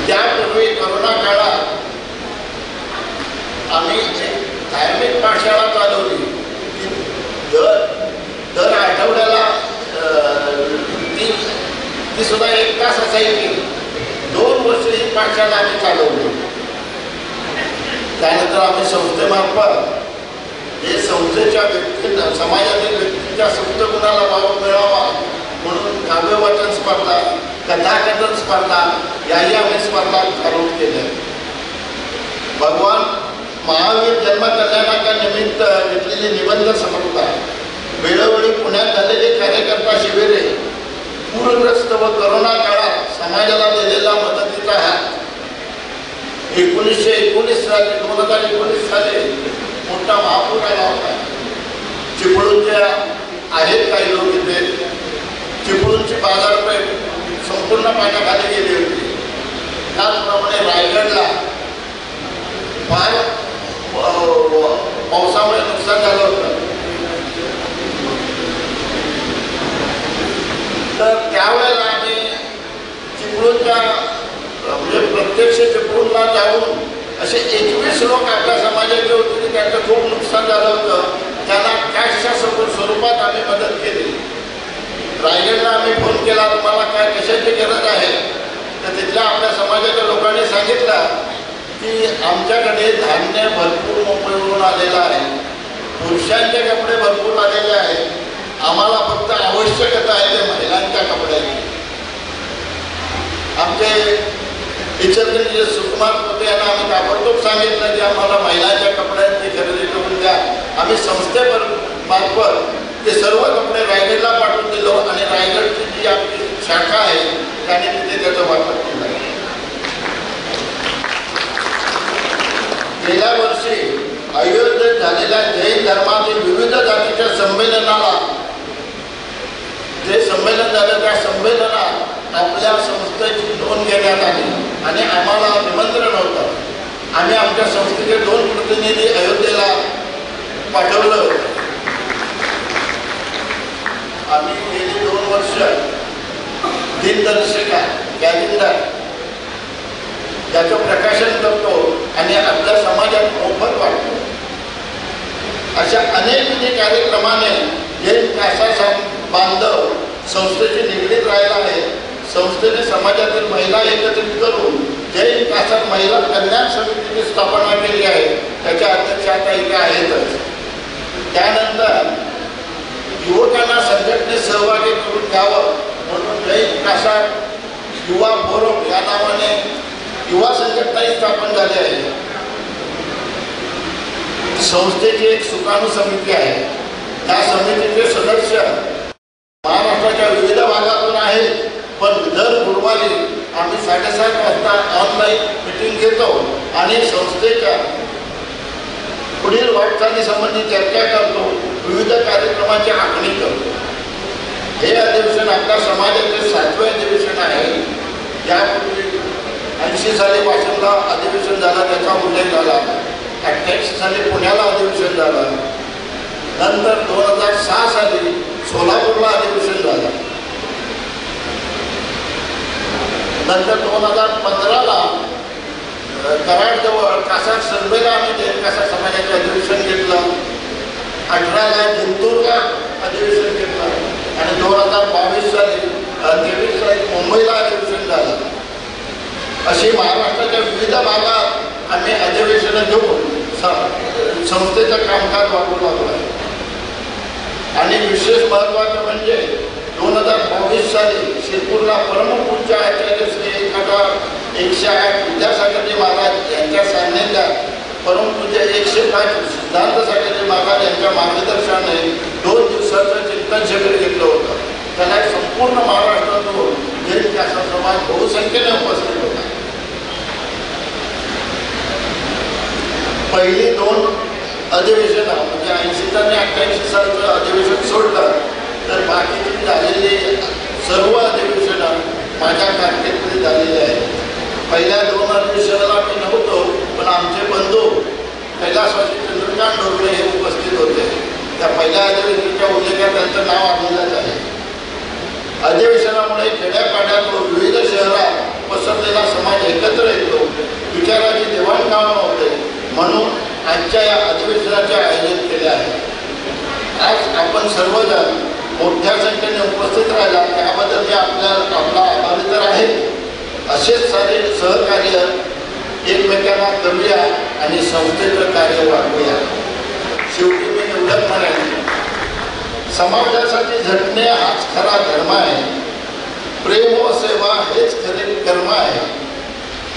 त्यापूर्वी करोना काळात आम्ही धार्मिक पाठशाळा चालवली. दर आठवड्याला ती सुद्धा 1 तास असायची. 2 वर्ष ही पाठशाळा आम्ही चालवली. त्यानंतर आम्ही संस्थेमार्फत हे संस्थेच्या व्यक्तींना, समाजातील व्यक्तींच्या सप्त गुणाला वाव मिळावा म्हणून काव्यवाचन स्पर्धा, कथाकथन स्पर्धा याही आम्ही स्पर्धा चालू केल्या. भगवान महावीर जन्म कल्याणाच्या निमित्त घेतलेली निबंध स्पर्धा, वेळोवेळी पुण्यात झालेले कार्यकर्ता शिबिरे, पूरग्रस्त व करोना काळात समाजाला दिलेला मदतीचा हात. 2019 साली मोठा महापूर आला होता. चिपळूणच्या आहेत काही लोक इथे. चिपळूणची बाजारपेठ संपूर्ण पाण्याखाली गेली होती. त्याचप्रमाणे रायगडला फार पावसामुळे नुकसान झालं होतं. तर त्यावेळेला आम्ही चिपळूणच्या म्हणजे प्रत्यक्ष चिपळूणला जाऊन असे 21 लोक आपल्या समाजाचे होते की त्यांचं खूप नुकसान झालं होतं. त्यांना कॅशच्या स्वरूपात आम्ही मदत केली. रायगडला आम्ही फोन केला, तुम्हाला काय कशाची गरज आहे? तर तिथल्या आपल्या समाजाच्या लोकांनी सांगितलं की आमच्याकडे धान्य भरपूर मुंबईवरून आलेलं आहे, पुरुषांचे कपडे भरपूर आलेले आहेत, आम्हाला फक्त आवश्यकता आहे ते महिलांच्या कपड्याची. आमचे इचलकरंजीचे सुकुमार पोते यांना आम्ही ताबडतोब सांगितलं की आम्हाला महिलांच्या कपड्यांची खरेदी करून द्या. आम्ही संस्थेमार्फत ते सर्व कपडे रायगडला पाठवून दिलो आणि रायगडची जी आमची शाखा आहे त्याने तिथे त्याचा वापर केला आहे. गेल्या वर्षी अयोध्येत झालेल्या जैन धर्मातील विविध जातीच्या संमेलनाला जे संमेलन झालं त्या संमेलनात आपल्या संस्थेची नोंद घेण्यात आली आणि आम्हाला निमंत्रण होतं. आम्ही आमच्या संस्थेचे 2 प्रतिनिधी अयोध्येला पाठवलं. आम्ही गेली 2 वर्ष दिनदर्शिका कॅलेंडर याचं प्रकाशन करतो आणि आपल्या समाजात मोफत वाटतो. अशा अनेक कार्यक्रमाने जैन कासा बांधव संस्थेशी निगडीत राहिला आहे. संस्थेने समाजातील महिला एकत्रित करून जैन कासा महिला कल्याण समितीची स्थापना केली आहे. त्याच्या अध्यक्ष आता इथे आहेतच. त्यानंतर युवकांना संघटनेत सहभागी करून घ्यावं म्हणून जैन कासा युवा फोरम या नावाने युवा संघटनाही स्थापन झाली आहे. संस्थेची एक सुकाणू समिती आहे. त्या समितीचे सदस्य महाराष्ट्राच्या विविध भागातून आहेत. पण दर गुरुवारी आम्ही 7:30 वाजता ऑनलाईन मीटिंग घेतो आणि संस्थेच्या पुढील वाटचालीसंबंधी चर्चा करतो. विविध कार्यक्रमाची आखणी करतो. हे अधिवेशन आपल्या समाजाचे 7वे अधिवेशन आहे. यापूर्वी 80 साली वाशिमला अधिवेशन झाला, त्याचा उल्लेख झाला. 88 साली पुण्याला अधिवेशन झालं. नंतर 2006 साली सोलापूरला अधिवेशन झालं. नंतर 2015ला कराडजवळ कासा सर्वेला आम्ही जैन कासा समाजाचे अधिवेशन घेतलं. 18ला जिंतूरला अधिवेशन घेतलं आणि 2022 साली 23 साली मुंबईला अधिवेशन झालं. अशी महाराष्ट्राच्या विविध भागात आम्ही अधिवेशनं घेऊन संस्थेचं कामकाज वापरू लागलो आहे. आणि विशेष महत्त्वाचं म्हणजे 2022 साली शिरपूरला परमपूज्य आचार्य श्री 108 विद्यासागरजी महाराज यांच्या सान्निध्यात परमपूज्य 105 सिद्धांत सागरजी महाराज यांच्या मार्गदर्शनाने 2 दिवसाचं चिंतन शिबिर घेतलं होतं. त्याला संपूर्ण महाराष्ट्रातून जैन कासा समाज बहुसंख्येने उपस्थित होता. पहिली 2 अधिवेशनं म्हणजे 80 आणि 88 सालचं अधिवेशन सोडलं तर बाकीची झालेली सर्व अधिवेशनं माझ्या कारकिर्दीत झालेली आहेत. पहिल्या 2 अधिवेशनाला मी नव्हतो, पण आमचे बंधू कैलासवासी चंद्रकांत ढोबळे हे उपस्थित होते. त्या पहिल्या अधिवेशनाच्या उल्लेखात त्यांचं नाव आलेलंच आहे. अधिवेशनामुळे खेड्यापाड्यातून विविध शहरात पसरलेला समाज एकत्र येतो, विचाराची देवाणघेवाण होते. म्हणून आजच्या या अधिवेशनाचे आयोजन केले आहे. आज आपण सर्वजण मोठ्या संख्येने उपस्थित राहिला त्याबद्दल मी आपला आभारी तर आहे. असेच सारे सहकार्य एकमेकांना करूया आणि संस्थेचं कार्य वाढवूया. शेवटी मी एवढंच म्हणेन, समाजासाठी झटणे हाच खरा धर्म आहे. प्रेम व सेवा हेच खरे कर्म आहे.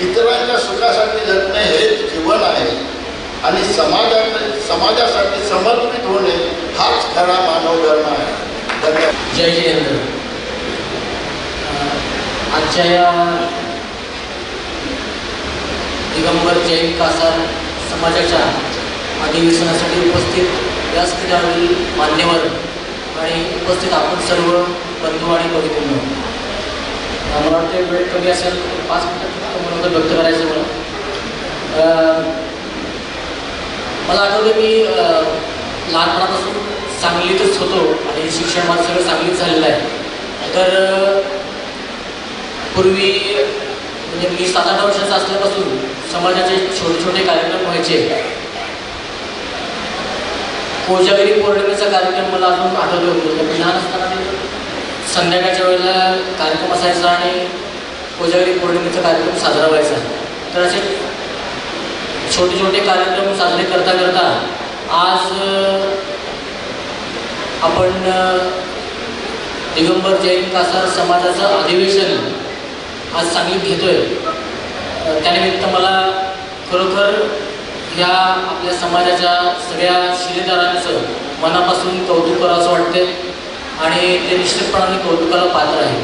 इतरांच्या सुखासाठी झटणे हेच जीवन आहे आणि समाजासाठी समर्पित होणे हाच खरा मानव धर्म आहे. धन्यवाद. जय जयेंद्र. आजच्या या दिगंबर जैन कासा समाजाच्या अधिवेशनासाठी उपस्थित व्यासपीठावरील मान्यवर आणि उपस्थित आपण सर्व बंधू आणि परिपूर्ण. मला वाटते वेळ कमी असेल 5 मिनिटात मनोगत व्यक्त करायचं मला आठवतं मी लहानपणापासून सांगलीतच होतो आणि शिक्षण माझं सगळं सांगलीत झालेलं आहे. तर पूर्वी म्हणजे मी 7-8 वर्षाचा असल्यापासून समाजाचे छोटे छोटे कार्यक्रम व्हायचे. कोजागिरी पौर्णिमेचा कार्यक्रम मला अजून आठवतो होतो. मी लहान असताना संध्याकाळच्या वेळेला कार्यक्रम असायचा आणि कोजागिरी पौर्णिमेचा कार्यक्रम साजरा व्हायचा. तर असे छोटे छोटे कार्यक्रम साजरे करता करता आज आपण दिगंबर जैन कासार समाजाचं अधिवेशन आज सांगलीत घेतोय. त्यानिमित्त मला खरोखर ह्या आपल्या समाजाच्या सगळ्या शिलेदारांचं मनापासून कौतुक करावं असं वाटते आणि ते निश्चितपणाने कौतुकाला पात्र आहे.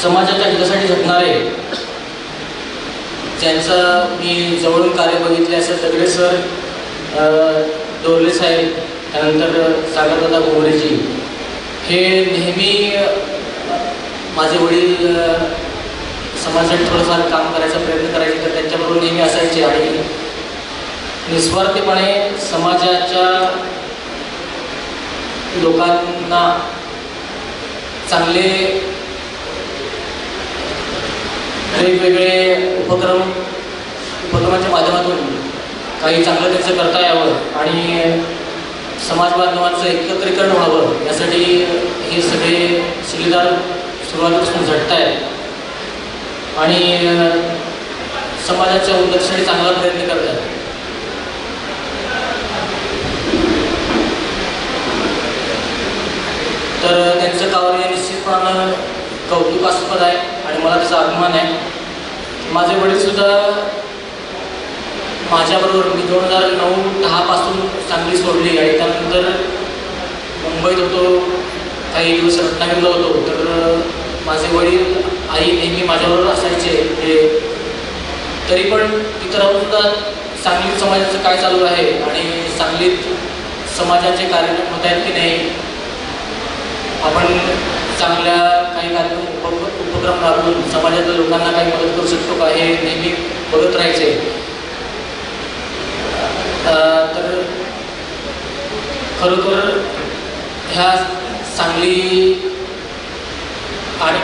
समाजाच्या हितासाठी झटणारे, ज्यांचं मी जवळून कार्य बघितले असं दगडे सर, डोरले साहेब, त्यानंतर सागरदादा गोवरेजी, हे नेहमी माझे वडील समाजासाठी थोडंफार काम करायचा प्रयत्न करायचे, तर त्यांच्याबरोबर नेहमी असायचे आणि निस्वार्थीपणे समाजाच्या लोकांना चांगले वेगवेगळे उपक्रमाच्या माध्यमातून काही चांगलं त्यांचं करता यावं आणि समाज बांधवांचं एकत्रीकरण व्हावं यासाठी हे सगळे शिलेदार सुरुवातीपासून झटत आहेत आणि समाजाच्या उन्नतीसाठी चांगला प्रयत्न करत आहेत. तर त्यांचं कार्य निश्चितपणानं कौतुकास्पद आहे आणि मला त्याचा अभिमान आहे. माझे वडीलसुद्धा माझ्याबरोबर मी 2009-10 पासून सांगली सोडली आणि त्यानंतर मुंबईत होतो, काही दिवस रत्नागिरीला होतो. तर माझे वडील आई नेहमी माझ्याबरोबर असायचे. ते तरी पण तिथं राहून सुद्धा सांगलीत समाजाचं काय चालू आहे आणि सांगलीत समाजाचे कार्यक्रम होत आहेत की नाही, आपण चांगल्या काही कार्यक्रम उपक्रम राबवून समाजातल्या लोकांना काही मदत करू शकतो का, हे नेहमी बघत राहायचे. तर खरोखर ह्या सांगली आणि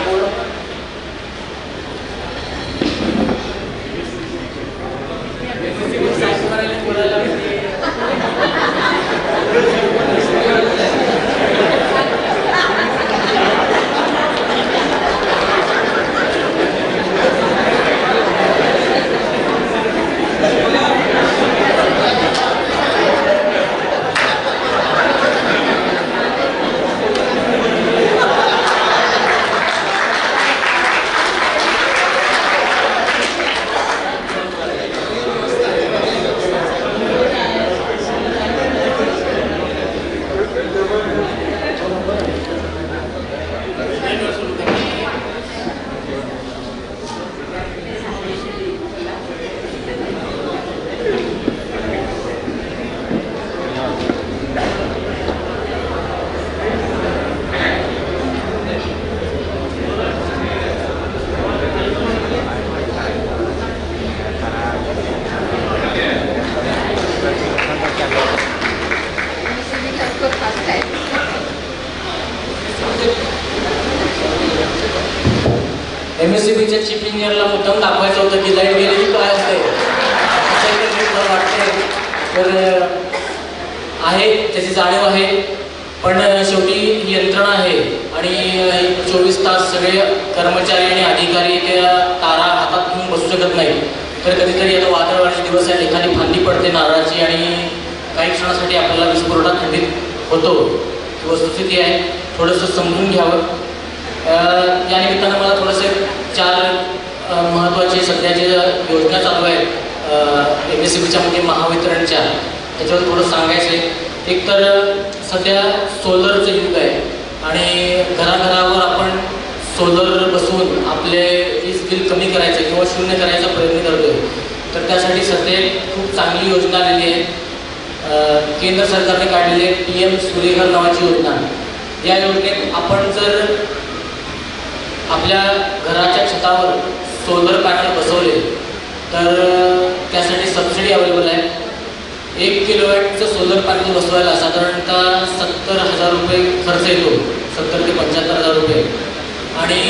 MSCBच्या चीफ इंजिनियरला मुद्दाम दाखवायचं होतं की लाईट गेली की काय असते वाटते. तर आहे त्याची जाणीव आहे, पण शेवटी ही यंत्रणा आहे आणि 24 तास सगळे कर्मचारी आणि अधिकारी त्या तारा हातात घेऊन बसू शकत नाही. तर कधीतरी आता वादळवाचे दिवस आहेत, एखादी फांदी पडते नारळाची आणि काही क्षणासाठी आपल्याला वीज पुरवठा खंडित होतो. ही वस्तुस्थिती आहे, थोडंसं समजून घ्यावं. या निमित्तानं मला थोडंसं 4 महत्त्वाचे सध्याच्या योजना चालू आहेत MSCBच्या म्हणजे महावितरणच्या, त्याच्यावर थोडं सांगायचं आहे. एक तर सध्या सोलरचं युग आहे आणि घराघरावर आपण सोलर बसवून आपले वीज बिल कमी करायचं किंवा शून्य करायचा प्रयत्न करतोय. तर त्यासाठी सध्या खूप चांगली योजना आलेली आहे, केंद्र सरकारने काढलेली आहे PM सूर्यघर नावाची योजना. या योजनेत आपण जर आपल्या घराच्या छतावर सोलर पॅनल बसवले तर त्यासाठी सबसिडी अवेलेबल आहे. 1 किलोवॅटचं सोलर पॅनल बसवायला साधारणतः 70,000 रुपये खर्च येतो, 70,000 ते 75,000 रुपये, आणि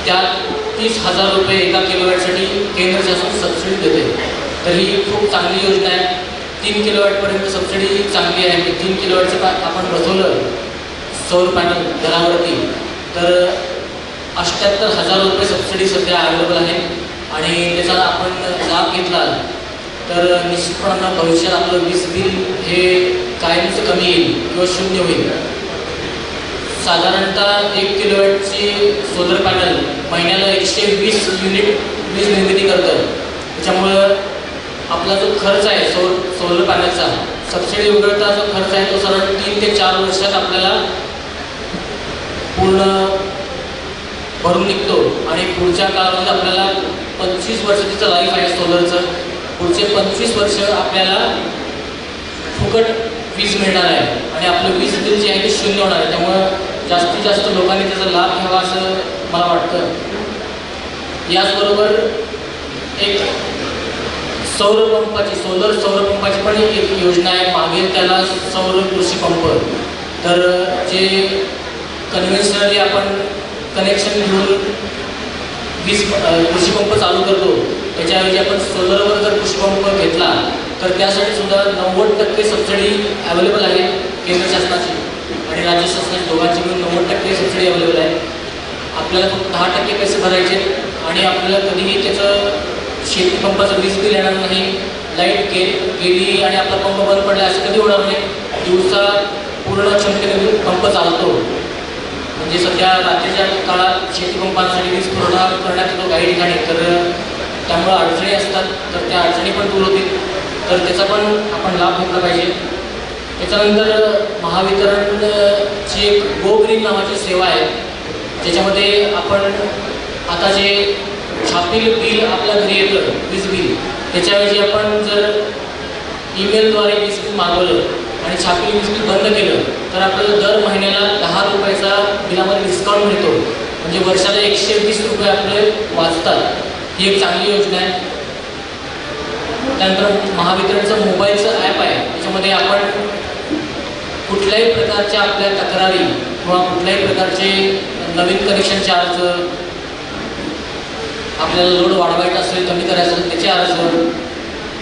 त्यात 30,000 रुपये एका किलोवॅटसाठी केंद्र शासन सबसिडी देते. तर ही खूप चांगली योजना आहे. 3 किलोवॅटपर्यंत सबसिडी चांगली आहे. 3 किलोवॅटचं आपण बसवलं सौर पॅनल घरावरती तर 78,000 रुपये सबसिडी सध्या अवेलेबल आहे आणि त्याचा आपण लाभ घेतला तर निश्चितपणानं भविष्यात आपलं वीज बिल हे कायमचं कमी येईल किंवा शून्य होईल. साधारणतः 1 किलोवॅटची सोलर पॅनल महिन्याला 120 युनिट वीज निर्मिती करतं. त्याच्यामुळं आपला जो खर्च आहे सोलर पॅनलचा सबसिडी वगळता जो खर्च आहे तो साधारण 3 ते 4 वर्षात आपल्याला पूर्ण भरून निघतो आणि पुढच्या काळामध्ये आपल्याला 25 वर्ष तिचं लाईफ आहे सोलरचं. पुढचे 25 वर्ष आपल्याला फुकट वीज मिळणार आहे आणि आपलं वीज बिल जे आहे ते शून्य होणार आहे. त्यामुळं जास्तीत जास्त लोकांनी त्याचा लाभ घ्यावा असं मला वाटतं. याचबरोबर एक सौर पंपाची पण एक योजना आहे. मागेल त्याला सौर कृषी पंप. तर जे कन्व्हेन्शनली आपण कनेक्शन घेऊन वीज कृषी पंप चालू करतो त्याच्याऐवजी आपण सोलरवर जर कृषी पंप घेतला तर त्यासाठी सुद्धा 90% सबसिडी अवेलेबल आहे केंद्र शासनाची आणि राज्य शासनाची दोघांची मिळून 90% सबसिडी अवेलेबल आहे. आपल्याला फक्त 10% पैसे भरायचे आणि आपल्याला कधीही त्याचं शेती पंपाचं वीज बिल येणार नाही. लाईट गेली आणि आपला पंप बंद पडला असं कधी होणार नाही. दिवसा पूर्ण क्षमतेने पंप चालतो. म्हणजे सध्या रात्रीच्या काळात शेती पंपांसाठी वीज पुरवठा करण्यात येतो काही ठिकाणी. तर त्यामुळं अडचणी असतात तर त्या अडचणी पण दूर होतील. तर त्याचा पण आपण लाभ घेतला पाहिजे. त्याच्यानंतर महावितरणची एक गो ग्रीन नावाची सेवा आहे ज्याच्यामध्ये आपण आता जे छापील बिल आपल्या घरी येतं वीज बिल त्याच्याऐवजी आपण जर ईमेलद्वारे वीज बिल मागवलं आणि छापील वीज बिल बंद केलं तर आपल्याला दर महिन्याला 10 रुपयाचा बिलामध्ये डिस्काउंट मिळतो. म्हणजे वर्षाला 120 रुपये आपले वाचतात. ही एक चांगली योजना आहे. त्यानंतर महावितरणचं मोबाईलचं ॲप आहे. त्याच्यामध्ये आपण कुठल्याही प्रकारच्या आपल्या तक्रारी किंवा कुठल्याही प्रकारचे नवीन कनेक्शनचे अर्ज, आपल्याला लोड वाढवायचा असेल कमी करायचं असेल त्याचे अर्ज,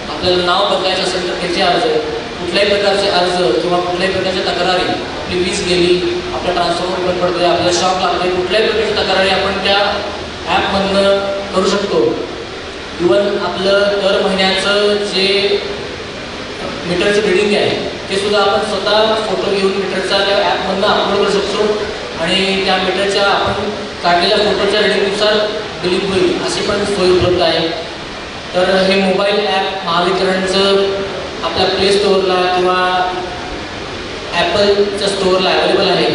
आपल्याला नाव बदलायचं असेल तर त्याचे अर्ज, कुठल्याही प्रकारचे अर्ज किंवा कुठल्याही प्रकारच्या तक्रारी, आपली वीज गेली, आपला ट्रान्सफॉर्मर बंद पडतोय, आपल्याला शॉक लागतोय, कुठल्याही प्रकारच्या तक्रारी आपण त्या ॲपमधनं करू शकतो. इवन आपलं दर महिन्याचं जे मीटरचं रिडिंग आहे ते सुद्धा आपण स्वतः फोटो घेऊन मीटरचा त्या ॲपमधनं अपलोड करू शकतो आणि त्या मीटरच्या आपण काढलेल्या फोटोच्या रिडिंगनुसार बिलिंग होईल अशी पण सोय उपलब्ध आहे. तर हे मोबाईल ॲप महावितरणचं आपल्या प्ले स्टोअरला किंवा ॲपलच्या स्टोअरला अवेलेबल आहे.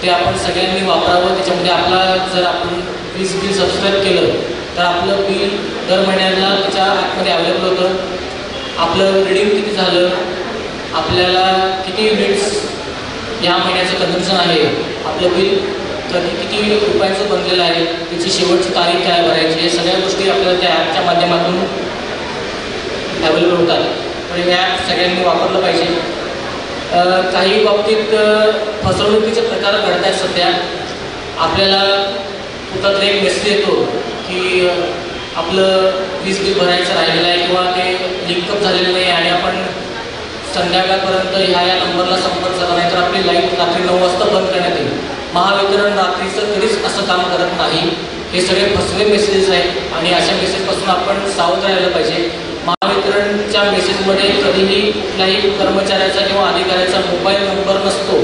ते आपण सगळ्यांनी वापरावं. त्याच्यामध्ये आपला जर आपण वीज बिल सबस्क्राईब केलं तर आपलं बिल दर महिन्याला त्याच्या ॲपमध्ये अवेलेबल होतं. आपलं रिडिंग किती झालं, आपल्याला किती युनिट्स या महिन्याचं कन्झम्पशन आहे, आपलं बिल कधी किती रुपयाचं बनलेलं आहे, त्याची शेवटची तारीख काय भरायची, हे सगळ्या गोष्टी आपल्याला त्या ॲपच्या माध्यमातून अवेलेबल होतात. तर हे ॲप सगळ्यांनी वापरलं पाहिजे. काही बाबतीत फसवणुकीचे प्रकार घडत आहेत सध्या. आपल्याला कुठला एक मेसेज येतो की आपलं वीज बिल भरायचं राहिलेलं आहे किंवा ते लिंकअप झालेलं नाही आणि आपण संध्याकाळपर्यंत ह्या नंबरला संपर्क झाला नाही तर आपली लाईट रात्री 9 वाजता बंद करण्यात येईल. महावितरण रात्रीचं कधीच असं काम करत नाही. हे सगळे फसवे मेसेजेस आहेत आणि अशा मेसेजपासून आपण सावध राहायला पाहिजे. महावितरणच्या मेसेजमध्ये कधीही कुठल्याही कर्मचाऱ्याचा किंवा अधिकाऱ्याचा मोबाईल नंबर नसतो.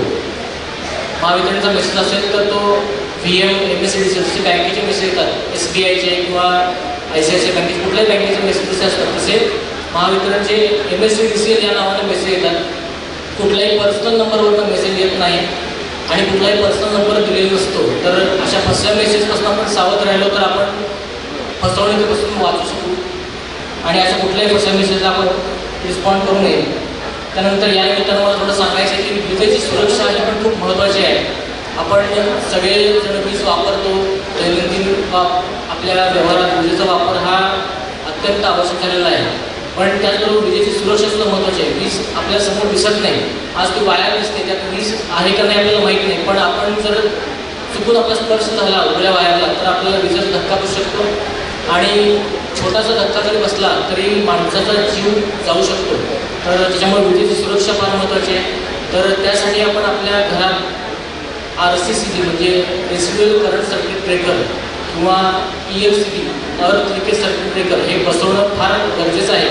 महावितरणचा मेसेज असेल तर तो VM, MSCDC जसे बँकेचे मेसेज येतात, SBIचे किंवा ICICI बँकेचे कुठल्याही बँकेचे मेसेज जसे असतात तसे महावितरणचे MSCDC या नावाने मेसेज येतात. कुठल्याही पर्सनल नंबरवरनं मेसेज येत नाही आणि कुठलाही पर्सनल नंबर दिलेला नसतो. तर अशा फसव्या मेसेजपासून आपण सावध राहिलो तर आपण फसवणुकीपासून वाचू शकू आणि अशा कुठल्याही फसव्या मेसेजला आपण रिस्पॉन्ड करू नये. त्यानंतर या निमित्तानं मला थोडं सांगायचं आहे की विजेची सुरक्षा ही पण खूप महत्त्वाची आहे. आपण सगळेजण वीज वापरतो दैनंदिन आपल्या व्यवहारात विजेचा वापर हा अत्यंत आवश्यक झालेला आहे. पण त्याचबरोबर विजेची सुरक्षा सुद्धा महत्त्वाची आहे. वीज आपल्या समोर दिसत नाही, आज ती वायर दिसते, त्यात वीज आहे का नाही आपल्याला माहीत नाही. पण आपण जर चुकून आपला स्पर्श झाला उघड्या वायरला तर आपल्याला विजेचा धक्का बसू शकतो आणि छोटासा धक्का जरी बसला तरी माणसाचा जीव जाऊ शकतो. तर त्याच्यामुळे विजेची सुरक्षा फार महत्त्वाची आहे. तर त्यासाठी आपण आपल्या घरात RCCB म्हणजे रेसिड्युअल करंट सर्किट ब्रेकर किंवा ELCB अर्थ लिकेज सर्किट ब्रेकर हे बसवणं फार गरजेचं आहे.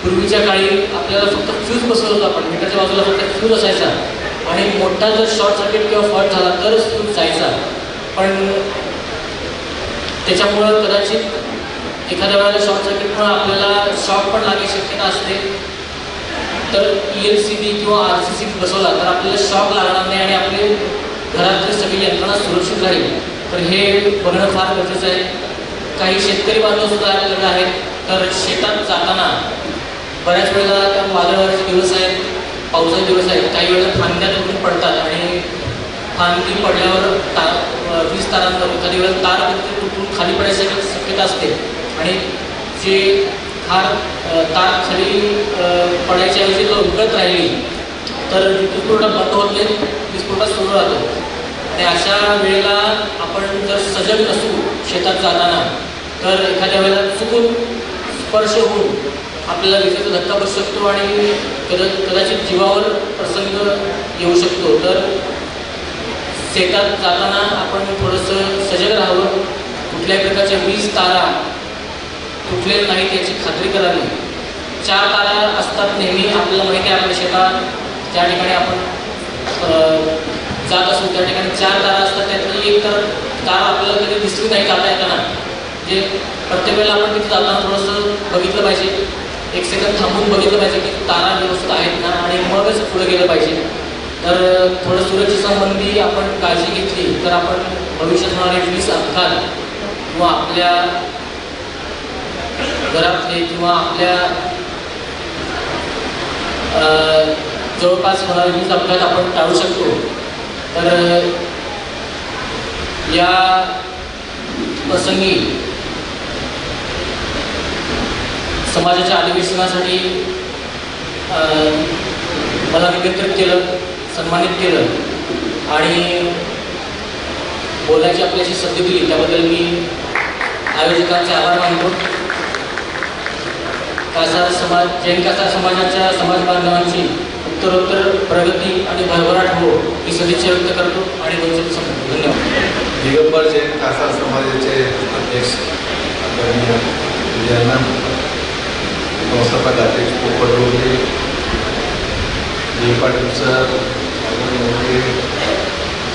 पूर्वीच्या काळी आपल्याला फक्त फ्यूज बसवलं होतं. आपण मीटरच्या बाजूला फक्त फ्यूज असायचा आणि मोठा जर शॉर्ट सर्किट किंवा फॉल्ट झाला तरच फ्यूज जायचा. पण त्याच्यामुळं कदाचित एखाद्या वेळेला शॉर्ट सर्किटमुळे आपल्याला शॉक पण लागण्याची शक्यता असते. तर ELCB किंवा RCCB बसवला तर आपल्याला शॉक लागणार नाही आणि आपले घरातली सगळी यंत्रणा सुरक्षित राहील, तर हे बघणं फार गरजेचं आहे. काही शेतकरी बांधव सुद्धा आपल्याकडे आहेत, तर शेतात जाताना बऱ्याच वेळेला त्या वादळाचे दिवस आहेत, पावसाचे दिवस आहेत, काही वेळेला फांद्या तुटून पडतात आणि फांदी पडल्यावर वीज तारांवर एखादी वेळेला तार कधी तुटून खाली पडायची शक्यता असते आणि जे तार खाली पडायच्या ऐवजी तो उलटत राहिली तर वीज पुरवठा बंद होत नाही, वीज पुरवठा सुरू राहतो. आणि अशा वेळेला आपण जर सजग नसू शेतात जाताना तर एखाद्या वेळेला चुकून स्पर्श होऊन आपल्याला विजेचा धक्का बसू शकतो आणि कदाचित जीवावर प्रसंग येऊ शकतो. तर शेतात जाताना आपण थोडंसं सजग राहावं, कुठल्याही प्रकारच्या वीज तारा तुटलेल्या नाहीत याची खात्री करावी. 4 तारा असतात नेहमी, आपल्याला माहिती आहे आपल्या शेतात ज्या ठिकाणी आपण जात असू त्या ठिकाणी 4 तारा असतात, त्यातली एक तर तार आपल्याला कधी दिसली नाही जाता येताना, जे प्रत्येक वेळेला आपण तिथे जाताना थोडंसं बघितलं पाहिजे, 1 सेकंद थांबून बघितलं पाहिजे की तारा व्यवस्थित आहेत ना आणि मगच पुढे गेलं पाहिजे. तर थोडं सुरक्षेसंबंधी आपण काळजी घेतली तर आपण भविष्यात होणारे वीज अपघात किंवा आपल्या घरातले किंवा आपल्या जवळपास होणारे वीज अपघात आपण टाळू शकतो. तर या प्रसंगी समाजाच्या अधिवेशनासाठी मला निमंत्रित केलं, सन्मानित केलं आणि बोलायची आपल्याशी संधी दिली त्याबद्दल मी आयोजकांचे आभार मानतो. कासार समाज, जैन कासार समाजाच्या समाज बांधवांची उत्तरोत्तर प्रगती आणि भरभराट हो ही सदिच्छा व्यक्त करतो आणि धन्यवाद. दिगंबर जैन कासार समाजाचे अध्यक्ष संस्थापक अध्यक्ष पोपट पाटील सर,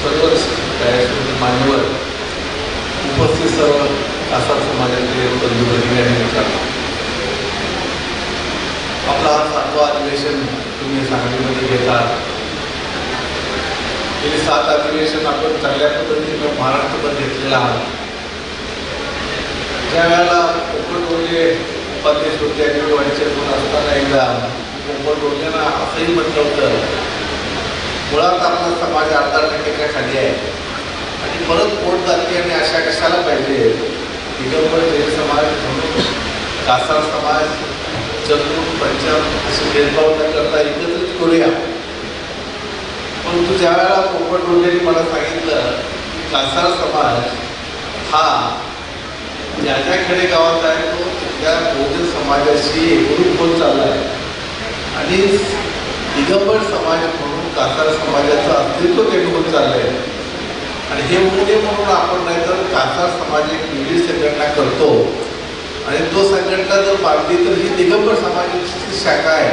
सर्वच मान्यवर, उपस्थित सर्व कासार समाजाचे बंधू आणि आपला हा 7वा अधिवेशन तुम्ही सांगलीमध्ये घेतात. गेली 7 अधिवेशन आपण चांगल्या पद्धतीनं महाराष्ट्रभर घेतलेला आहात. ज्या वेळेला पोपट डोले उपाध्यक्ष होते आणि व्हायचे म्हणून असताना एकदा पोपट डोलेंना असंही म्हटलं होतं, मुळात आपला समाज 18% खाली आहे आणि परत पोट जाते आणि अशा कशाला पाहिजे. दिगंबर जैन समाज म्हणून कासार समाज चतुर पंचम असे भेदभाव न करता एकत्रित करूया. परंतु ज्या वेळेला पोपट डोलेंनी मला सांगितलं की कासार समाज हा ज्या ज्या खेडेगावात आहे तो त्या बहुजन समाजाशी एकरूप होत चालला आहे आणि दिगंबर समाज म्हणून कासार समाजाचं अस्तित्व त्यांनी होत चाललं आहे. आणि हे मुळे म्हणून आपण नाही तर कासार समाज एक वेगळी संघटना करतो आणि तो संघटना जर बांधली तर ही दिगंबर समाजाची शाखा आहे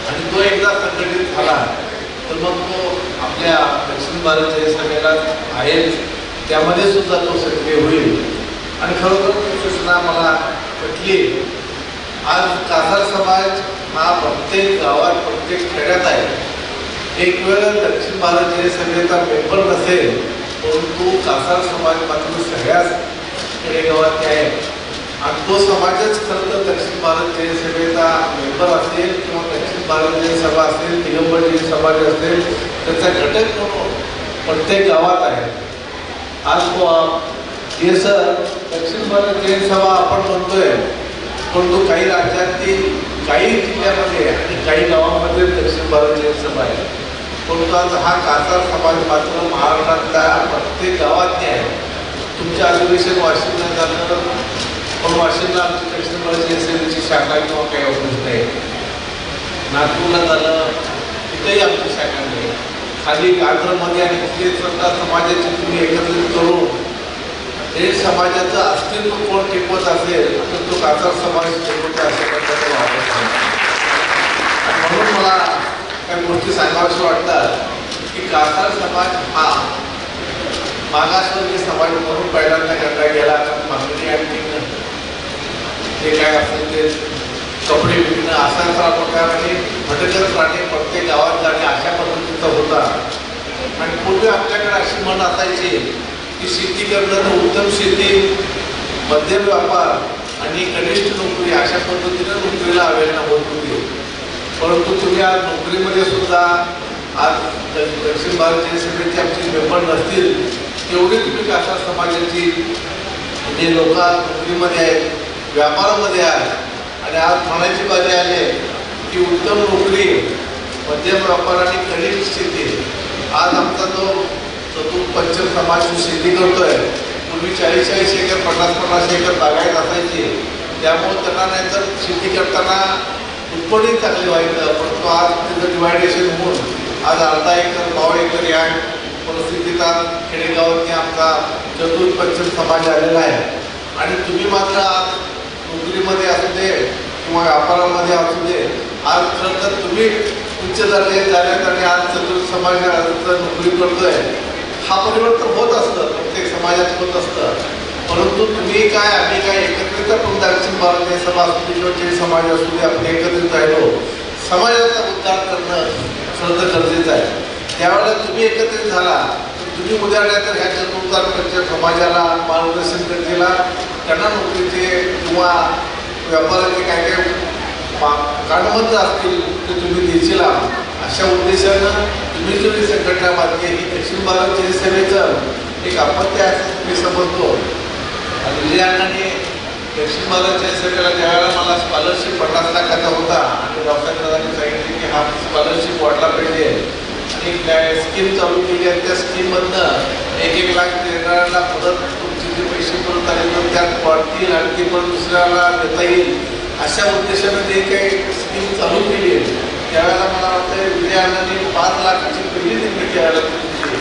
आणि तो एकदा संघटित झाला तर मग तो आपल्या दक्षिण भारत जैन सभेला आहेच, त्यामध्ये सुद्धा तो सक्रिय होईल. आणि खरोखर ती सूचना मला पटली. आज कासार समाज हा प्रत्येक गावात प्रत्येक खेड्यात आहे. एक वेळ दक्षिण भारत जैन सभेचा मेंबर नसेल परंतु कासार समाज मात्र सगळ्याच खेडेगावात आहे आणि तो समाजच खरं तर दक्षिण भारत जैन सभेचा मेंबर असेल किंवा दक्षिण भारत जैन सभा असेल, दिगंबर जैन समाज असेल, त्याचा घटक म्हणून प्रत्येक गावात आहे. आज तो हे सर दक्षिण भारत जैन सभा आपण म्हणतोय परंतु काही राज्यातील काही जिल्ह्यामध्ये आणि काही गावांमध्ये दक्षिण भारत जैन सभा आहे. परंतु आज हा कासार समाज मात्र महाराष्ट्रातल्या प्रत्येक गावात आहे. तुमचे अधिवेशन वाशिमला झालं पण वाशिमला आमची दक्षिण भारत जैन सभेची शाखा किंवा काही ऑफिस नाही. नागपूरला झालं तिथेही आमची शाखा नाही. खाली आंध्रमध्ये आणि तिथे स्वतः समाजाची तुम्ही एकत्रित करून हे समाजाचं अस्तित्व कोण टिकवत असेल तर तो कासार समाज टिकवतो अशा प्रकारचा वापर आणि म्हणून मला काही गोष्टी सांगाव्याशा वाटतात की कासार समाज हा मागासवर्गीय समाज म्हणून पहिल्यांदा करता गेला. मागणी आणि टिकणं जे काय असेल ते कपडे विकणं असा प्रकाराने भटकत राहणे, प्रत्येक गावात जाणे अशा पद्धतीचा होता. आणि पूर्वी आपल्या म्हण असायची की शेती करणं तर उत्तम शेती, मध्यम व्यापार आणि कनिष्ठ नोकरी अशा पद्धतीनं नोकरीला अवेलना होत होती. परंतु तुम्ही आज नोकरीमध्ये सुद्धा आज दक्षिण भारत जैन सभेचे आमचे मेंबर नसतील तेवढी तुम्ही कासार समाजाची जे लोक नोकरीमध्ये आहेत, व्यापारामध्ये आहेत आणि आज म्हणायची बारी आली की उत्तम नोकरी, मध्यम व्यापार आणि कनिष्ठ शेती. आज आमचा जो चतुर्थ पंचम समाज जो शेती करतोय, पूर्वी 40-40 एकर 50-50 एकर बागायत असायची, त्यामुळे त्यांना नाहीतर शेती करताना उत्पन्नही चांगली व्हायचं. परंतु आज तिथं डिवायडेशन होऊन आज अर्धा एकर 1.5 एकर या परिस्थितीत आज खेडेगावांनी आमचा चतुर्थ पंचम समाज आलेला आहे. आणि तुम्ही मात्र आज नोकरीमध्ये असू दे किंवा व्यापारामध्ये असू दे, आज खरं तर तुम्ही उच्च दर्जाचे झाल्यात आणि आज चतुर्थ समाजाचं नोकरी करतोय. हा परिवर्तन होत असतं, प्रत्येक समाजात होत असतं. परंतु तुम्ही काय आम्ही काय एकत्रित आपण दक्षिण भारतीय सभा असू दे किंवा जैन समाज असू दे, आपण एकत्रित राहिलो, समाजाचा उद्धार करणं खरं तर गरजेचं आहे. त्यावेळेला तुम्ही एकत्रित झाला तर तुम्ही उद्या नाही तर ह्या चतुर्थ समाजाला मार्गदर्शन करतील, त्यांना नोकरीचे किंवा व्यापाराचे काय काय कानमंत्र असतील ते तुम्ही देशील. अशा उद्देशानं तुम्ही जो ही संघटना बांधली ही दक्षिण भारत जैन सेवेचं एक अपत्य असं तुम्ही समजतो. आणि विजय अण्णांनी दक्षिण भारत जैन सेवेला ज्यावेळेला मला स्कॉलरशिप 50 लाखाचा होता आणि रावसाहेब दादांनी सांगितले की हा स्कॉलरशिप वाढला पाहिजे आणि स्कीम चालू केली आणि त्या स्कीममधनं 1-1 लाख देणाऱ्याला परत तुमचे जे पैसे परत आले तर त्यात वाढतील आणि ते परत दुसऱ्याला देता येईल अशा उद्देशानं जे काही स्कीम चालू केली आहे त्यावेळेला मला वाटतं विजय अण्णांनी 5 लाखाची पहिली निर्मिती द्यायला दिली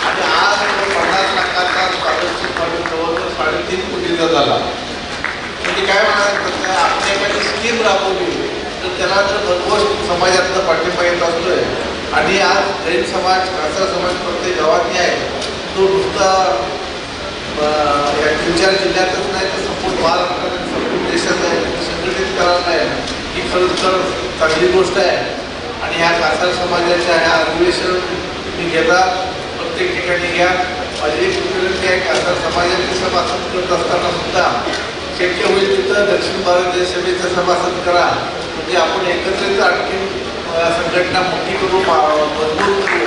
आणि आज 50 लाखाचा स्कॉलरशिप वाढून जवळजवळ 3.5 कोटीचा झाला. म्हणजे काय म्हणायचं, आपण एखादी स्कीम राबवली तर त्याला जर भरपूर समाजातला पाठिंबा येत असतोय. आणि आज जैन समाज, कासार समाज प्रत्येक गावातही आहे, तो नुसता या 3-4 जिल्ह्यातच नाही तर संपूर्ण महाराष्ट्रात संपूर्ण देशात आहे, संघटित करायला आहे. ही खरंच तर चांगली गोष्ट आहे. आणि ह्या कासार समाजाच्या ह्या अधिवेशन तुम्ही घेता, प्रत्येक ठिकाणी घ्या. माझी एक विनंती आहे, कासार समाजाची सभासद करत असताना सुद्धा शक्य होईल तिथं दक्षिण भारत जैन सभेचं सभासद करा. म्हणजे आपण एकत्रित आणखी संघटना मोठी करू, मजबूत करू.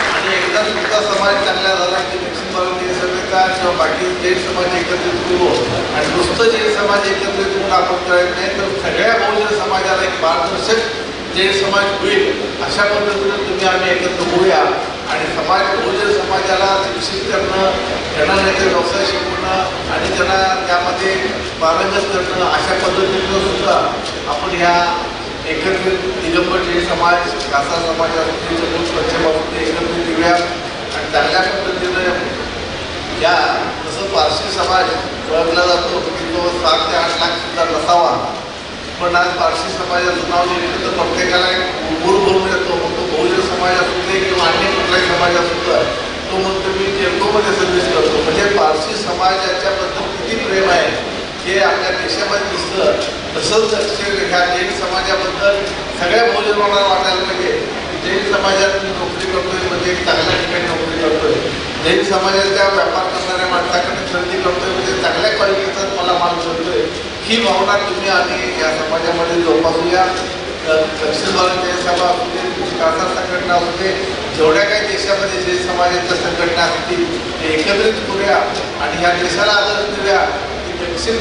आणि एकदा तुमचा समाज चांगला झाला की दक्षिण भारत जैन सभेचा किंवा बाकी जैन समाज एकत्रित करू. आणि नुसतं जैन समाज एकत्रित करून आपण करायचं नाही तर सगळ्या बहुजन समाजाला एक मार्गदर्शक जैन समाज होईल. अशा पद्धतीनं तुम्ही आम्ही एकत्र होऊया आणि बहुजन समाजाला शिक्षित करणं, त्यांना नाहीतर व्यवसाय शिकवणं आणि त्यांना त्यामध्ये पारंगत करणं अशा पद्धतीनं सुद्धा आपण ह्या एकत्रित दिगंबर जैन समाज, कासार समाज असते, चतुर्थ पंचम असते, एकत्रित येऊया आणि चांगल्या पद्धतीनं या जसं पारशी समाज ओळखला जातो की तो 7 ते 8 लाख सुद्धा नसावा, पण आज पारशी समाजाचं नाव घेतलं तर प्रत्येकाला एक गुरु भरून येतो. मग तो बहुजन समाज असू दे किंवा अन्य कुठलाही समाज असू दे, तो म्हणतो मी टेल्कोमध्ये सर्व्हिस करतो. म्हणजे पारशी समाजाच्याबद्दल किती प्रेम आहे हे आपल्या देशामध्ये दिसतं. तसंच ह्या जैन समाजाबद्दल सगळ्या बहुजनांना वाटायला पाहिजे की जैन समाजात मी नोकरी करतोय म्हणजे एक चांगल्या ठिकाणी नोकरी करतोय. जैन समाजाच्या व्यापार करणाऱ्या माणसाकडे खरेदी करतोय म्हणजे चांगल्या क्वालिटीचाच मला माल मिळतोय. ही भावना तुम्ही आणि या समाजामध्ये जोपासूया. दक्षिण भारत जैन सभा असू दे, कासार संघटना असू दे, जेवढ्या काही देशामध्ये जैन समाजाच्या संघटना असतील ते एकत्रित करूया आणि ह्या देशाला आदर्श देऊया की दक्षिण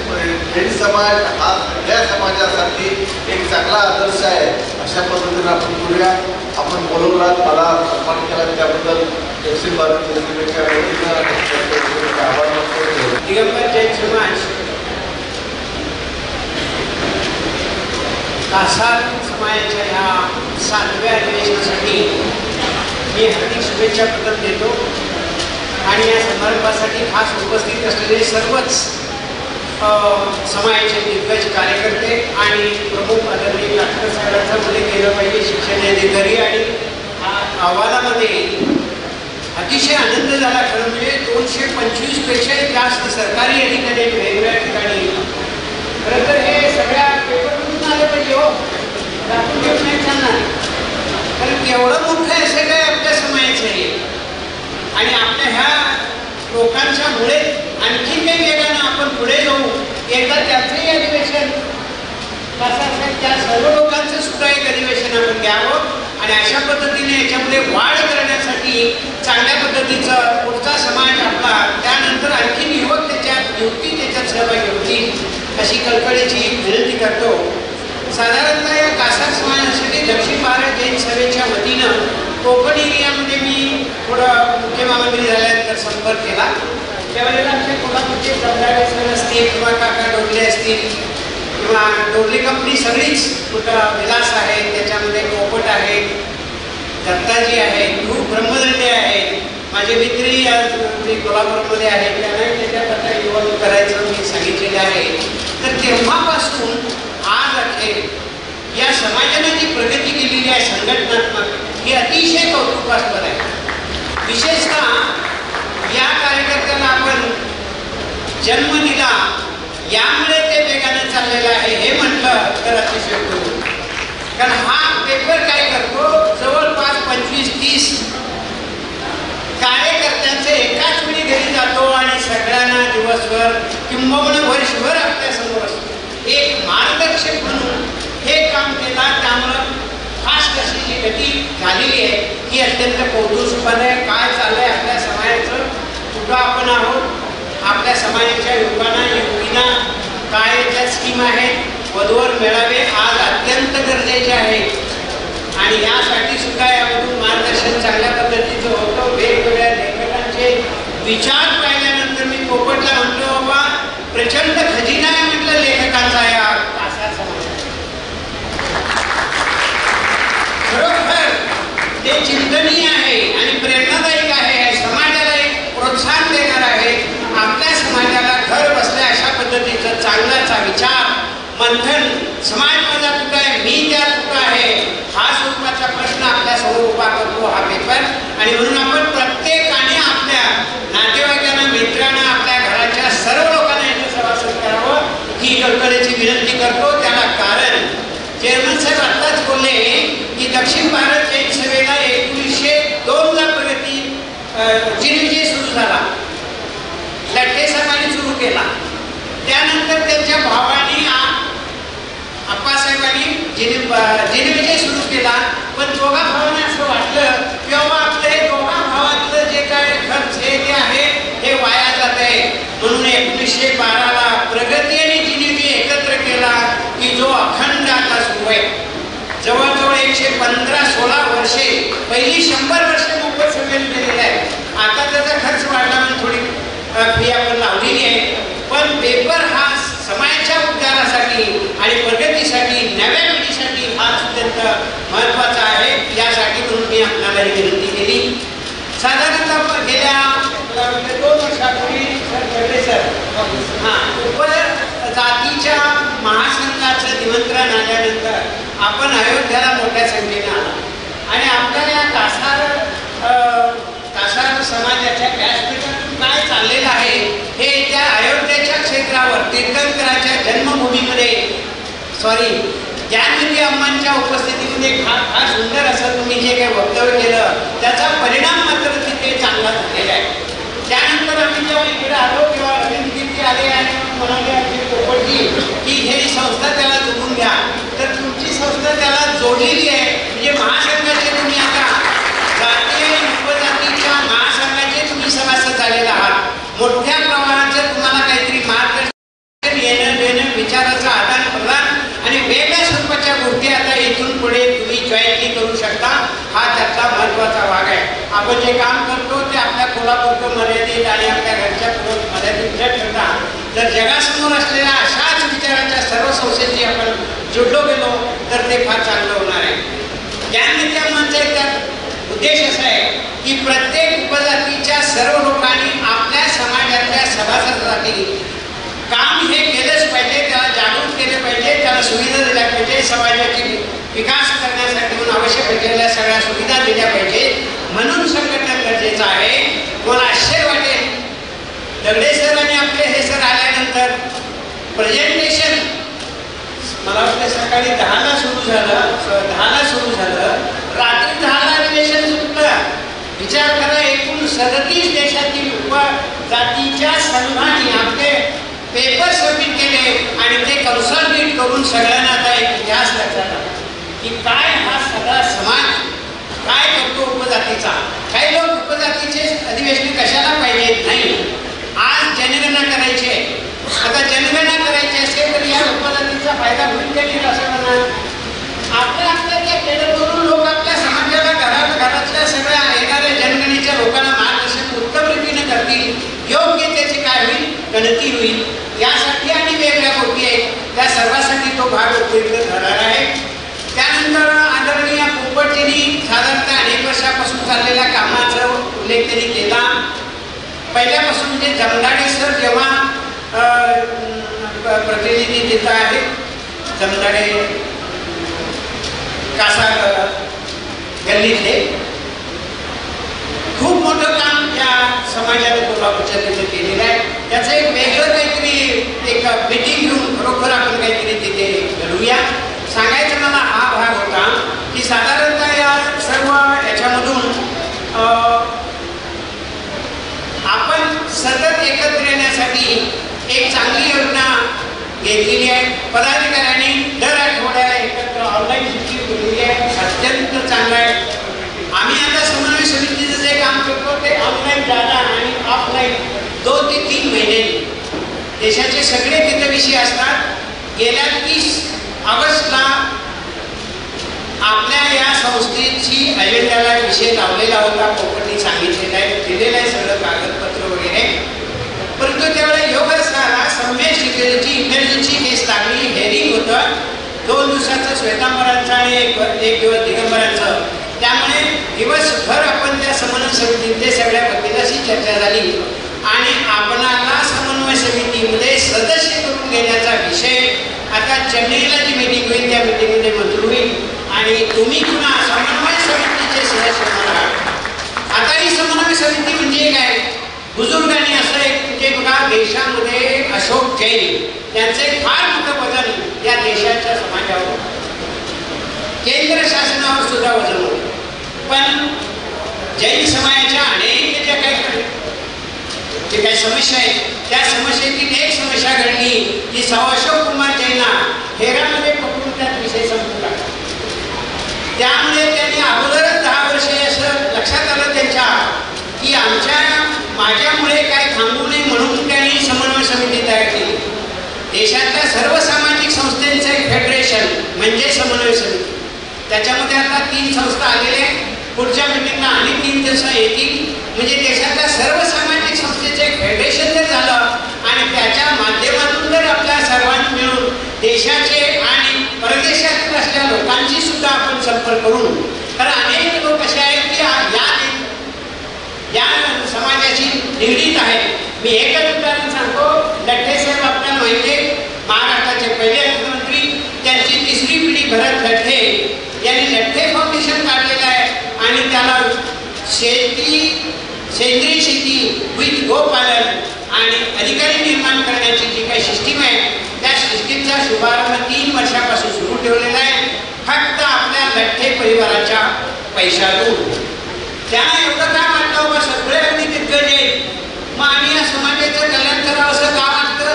जैन समाज हा सगळ्या समाजासाठी एक चांगला आदर्श आहे. अशा पद्धतीने आपण करूया. आपण बोलवलात, मला सन्मान केला त्याबद्दल दक्षिण भारत जैन सभेच्या वतीनं आभार मानतो. दिगंबर जैन समाज कासार समाजाच्या ह्या 7व्या अधिवेशनासाठी मी हार्दिक शुभेच्छा पत्र देतो. आणि या समारंभासाठी खास उपस्थित असलेले सर्वच समाजाचे दिग्गज कार्यकर्ते आणि प्रमुख आदरणीय डॉक्टर साहेबांचा उल्लेख केला पाहिजे, शिक्षण अधिकारी. आणि अहवालामध्ये अतिशय आनंद झाला. खरं म्हणजे 225 पेक्षाही जास्त सरकारी अधिकारी वेगवेगळ्या ठिकाणी. खरं तर हे सगळ्या पेपरमधून आले पाहिजे हो, दाखवून घेऊन नाही चालणार. कारण एवढं मोठं असं काय आपल्या समाजाचं आहे ह्या लोकांच्या मुळे आणखी काही वेगानं आपण पुढे जाऊ. एकदा त्याचंही अधिवेशन कसं असेल, त्या सर्व लोकांचं सुद्धा एक अधिवेशन आपण घ्यावं आणि अशा पद्धतीने याच्यामध्ये वाढ करण्यासाठी चांगल्या पद्धतीचं पुढचा समाज आपला त्यानंतर आणखी युवक युवती त्याच्यात सहभागी होतील अशी कळकळीची विनंती करतो. साधारणतः या कासार समाजासाठी दक्षिण भारत जैन सभेच्या वतीनं कोकण एरियामध्ये मी थोडं मुख्य महामंत्री झाल्यानंतर संपर्क केला. त्यावेळेला आमच्या कोल्हापूरचे जमदारे सर असतील किंवा काका डोरले असतील किंवा डोरले कंपनी सगळीच कुठं विलास आहे, त्याच्यामध्ये पोपट आहे, दत्ताजी आहे, खूप ब्रह्मदंडे आहे, माझे मित्रही आज कोल्हापूरमध्ये आहेत, त्यांनाही त्याच्याबद्दल युवक करायचं मी सांगितलेलं आहे. तर तेव्हापासून आज अखेर या समाजाने जी प्रगती केलेली आहे संघटनात्मक ही अतिशय कौतुकास्पद आहे. विशेषतः या कार्यकर्त्याला आपण जन्म दिला यामुळे ते वेगाने चाललेलं आहे हे म्हटलं तर अतिशय कौतुक. कारण हा पेपर काय करतो, जवळपास 25-30 कार्यकर्त्यांचे एकाच वेळी घरी जातो आणि सगळ्यांना दिवसभर किंबहुना वर्षभर आपल्या समोर असतो. एक मार्गदर्शक म्हणून हे काम केला, त्यामुळं फास्ट अशी जी गती झालेली आहे ही अत्यंत कौतुकास्पद आहे. काय चाललंय आपल्या समाजाचं, कुठं आपण आहोत, आपल्या समाजाच्या युवकांना युवतींना काय त्या स्कीम आहेत, वधूवर मेळावे आज अत्यंत गरजेचे आहेत आणि यासाठी सुद्धा यामधून मार्गदर्शन चांगल्या पद्धतीचं होतं. वेगवेगळ्या लेखकांचे विचार पाहिल्यानंतर मी पोपटला म्हटलं, बाबा प्रचंड खजिना आहे म्हटलं लेखकांचा या कासार समाजात. खरोखर ते चिंतनीय आहे आणि प्रेरणादायक आहे, समाजाला एक प्रोत्साहन देणार आहे. आपल्या समाजाला घर बसल्या अशा पद्धतीचं चांगलाचा विचार मंथन समाज माझा कुठं आहे, मी त्यात कुठं आहे, हा स्वरूपाचा प्रश्न आपल्या समोर उभा करतो हा पेपर. आणि म्हणून आपण प्रत्येकाने आपल्या नातेवाईकांना, मित्रांना, आपल्या घराच्या सर्व लोकांना याचं सभासद करावं ही कळकळीची विनंती करतो. त्याला कारण चेअरमन साहेब आत्ताच बोलले की दक्षिण भारत जैन सभेला 1902ला प्रगती जिनविजय सुरू झाला, लठ्ठे साहेबांनी सुरू केला. त्यानंतर त्यांच्या भावानी आप्पासाहेबांनी जिनविजय सुरू केला. पण दोघा भावांना असं वाटलं की बाबा आपलं हे दोघा भावातलं जे काय खर्च हे जे आहे हे वाया जात आहे. म्हणून 1912ला प्रगती आणि जिनविजय एकत्र केला की जो अखंड आता सुरू आहे. जवळजवळ 115-16 वर्षे, पहिली 100 वर्षे मोफत सभेला गेलेले आहे. आता त्याचा खर्च वाढला म्हणून थोडी फी आपण लावलेली आहे. पण पेपर हा समाजाच्या उद्धारासाठी आणि प्रगतीसाठी, नव्या पिढीसाठी हा अत्यंत महत्त्वाचा आहे. यासाठी म्हणून मी आपल्याला ही विनंती केली. साधारणतः गेल्या 2 वर्षापूर्वी सर उपजातीच्या महासंघाचं निमंत्रण आल्यानंतर आपण अयोध्येला मोठ्या संख्येने आला आणि आपल्या या कासार समाजाच्या व्यासपीठातून काय चाललेलं आहे हे त्या अयोध्येच्या क्षेत्रावर तीर्थंकराच्या जन्मभूमीमध्ये ज्ञाननिधी अम्मांच्या उपस्थितीमध्ये फार सुंदर असं तुम्ही जे काही वक्तव्य केलं त्याचा परिणाम मात्र तिथे चांगला झालेला आहे. त्यानंतर आम्ही जेव्हा इकडे आलो तेव्हा रवींद्रजी आले आणि म्हणाले आमची पोपटजी की हे संस्था त्याला जोडून घ्या. तर तुमची संस्था त्याला जोडलेली आहे. म्हणजे महासंघाचे तुम्ही आता जातीय आणि उपजातीच्या महासंघाचे तुम्ही सभासद झालेला आहात. मोठ्या प्रमाणाचं तुम्हाला काहीतरी मार्गदर्शन, येणं देणं, विचाराचं आदान प्रदान आणि वेगळ्या स्वरूपाच्या गोष्टी आता इथून पुढे तुम्ही जॉईंटली करू शकता. हा त्यातला महत्त्वाचा भाग आहे. आपण जे काम करतो ते आपल्या कोल्हापूर मर्यादित आणि आपल्या घरच्या मर्यादित न ठेवता जर जगासमोर असलेल्या अशाच विचाराच्या सर्व संस्थेशी आपण जोडलो गेलो तर ते फार चांगलं होणार आहे. ज्ञाननिधी त्यात उद्देश असा आहे की प्रत्येक उपजातीच्या सर्व लोकांनी आपल्या समाजातल्या सभासदासाठी काम हे केलंच पाहिजे, त्याला जागृत केलं पाहिजे, त्याला सुविधा दिल्या पाहिजे, समाजाची विकास करण्यासाठी म्हणून आवश्यक असलेल्या सगळ्या सुविधा दिल्या पाहिजे. म्हणून संघटन गरजेचं आहे. मला आश्चर्य वाटेल दगडे सर आणि आपले हे सर आल्यानंतर प्रेझेंटेशन मला वाटतं सकाळी 10ला सुरू झालं, रात्री 10ला अधिवेशन सुटलं. विचार करा, एकूण 37 देशात कन्सॉलिडेट करून सगळ्यांना आता एक इतिहास लक्षात आला की काय हा सगळा समाज काय करतो उपजातीचा. काही लोक उपजातीचे अधिवेशन कशाला पाहिजे नाही. आज जनगणना करायची आहे. आता जनगणना करायची असेल तर या उपजातीचा फायदा होईल का नाही असं म्हणा. आपल्या त्या केंद्रावरून लोक आपल्या समाजाला घरातल्या सगळ्या येणाऱ्या जनगणनेच्या लोकांना मार्गदर्शन उत्तम रीतीने करतील. योग्य त्याची काय होईल गणती होईल. यासाठी आणि वेगळ्या गोष्टी आहेत त्या सर्वांसाठी तो भाग उपयुक्त ठरणार आहे. त्यानंतर आदरणीय पोपटजींनी साधारणतः अनेक वर्षापासून चाललेल्या कामाचा उल्लेख त्यांनी केला. पहिल्यापासून म्हणजे जमदाडे सर जेव्हा प्रतिनिधी देत आहेत जमदाडे कासा गल्लीतले खूप मोठं काम या समाजाने कोल्हापूरच्या तिथे केलेलं आहे. त्याचं एक वेगळं काहीतरी एक मीटिंग घेऊन खरोखर आपण काहीतरी तिथे घडूया. सांगायचं मला हा भाग होता की साधारणतः या सर्व याच्यामधून आपण सतत एकत्र येण्यासाठी एक चांगली योजना घेतलेली आहे. पदाधिकाऱ्यांनी दर आठवड्याला एकत्र ऑनलाईन मीटिंग केलेली आहे. अत्यंत चांगलं आहे. आम्ही आता समन्वय समितीचं जे काम करतो ते ऑनलाईन जागा आणि ऑफलाईन 2 ते 3 महिन्यांनी देशाचे सगळे तिथे विषय असतात. गेल्या 30 ऑगस्टला आपल्या या संस्थेची अजेंड्याला विषय लावलेला होता. पोपटनी सांगितलेला आहे दिलेलं आहे सगळं कागदपत्र वगैरे. परंतु त्यावेळेला योग असताना सम्यक शिकलेची इमर्जन्सी केस लागली. हेरिंग होतं 2 दिवसाचं श्वेतांबरांचं आणि एक दिवस दिगंबरांचं. त्यामुळे दिवसभर आपण त्या समन्वय समितीमध्ये सगळ्या वकिलाशी चर्चा झाली आणि आपणाला समन्वय समितीमध्ये सदस्य करून घेण्याचा विषय आता चेन्नईला जी मीटिंग होईल त्या मीटिंगमध्ये मंजूर होईल आणि तुम्ही पुन्हा समन्वय समितीचे सदस्य होणार. आता ही समन्वय समिती म्हणजे काय. बुजुर्गांनी असं एक म्हणजे बघा देशामध्ये अशोक जैन त्यांचं एक फार मोठं वजन या देशाच्या समाजावर केंद्र शासनावर सुद्धा वजन होतं. पण जैन समाजाच्या अनेक ज्या काही समस्या आहेत त्या समस्येतील एक समस्या घडली की अशोक कुमार जैनना हेरामध्ये पकडून त्यात विषय संपू टाकला. त्यामुळे त्यांनी अगोदरच 10 वर्षे असं लक्षात आलं त्यांच्या की माझ्यामुळे काय थांबू नये म्हणून त्यांनी समन्वय समिती तयार केली. देशातल्या सर्व सामाजिक संस्थांचं एक फेडरेशन म्हणजे समन्वय समिती. त्याच्यामध्ये आता 3 संस्था आलेल्या आहेत. पुढच्या मीटिंगला आणि 3 दिवस येतील. म्हणजे देशातल्या सर्व सामाजिक संस्थेचं एक फेडरेशन जर झालं आणि त्याच्या माध्यमातून जर आपल्या सर्वांनी मिळून देशाचे आणि परदेशातील असलेल्या लोकांची सुद्धा आपण संपर्क करून. कारण अनेक लोक असे आहेत की या समाजाशी निगडीत आहेत. मी एकच उदाहरण सांगतो. लठ्ठे साहेब आपल्याला माहिती आहे महाराष्ट्राचे पहिले अर्थमंत्री. त्यांची 3री पिढी भरत लठ्ठे यांनी लठ्ठे फाउंडेशन काढलेलं आहे आणि त्याला सेंद्रिय शेती विथ गोपालन आणि अधिकारी निर्माण करण्याची जी काही सिस्टीम आहे त्या सिस्टीमचा शुभारंभ 3 वर्षापासून सुरू ठेवलेला आहे. फक्त आपल्या लठ्ठे परिवाराच्या पैशातून. त्यांना एवढं काय वाटतं बाबा सगळे अगदी दिग्गज आहेत मग आम्ही या समाजाचं कल्याण करावं असं का वाटतं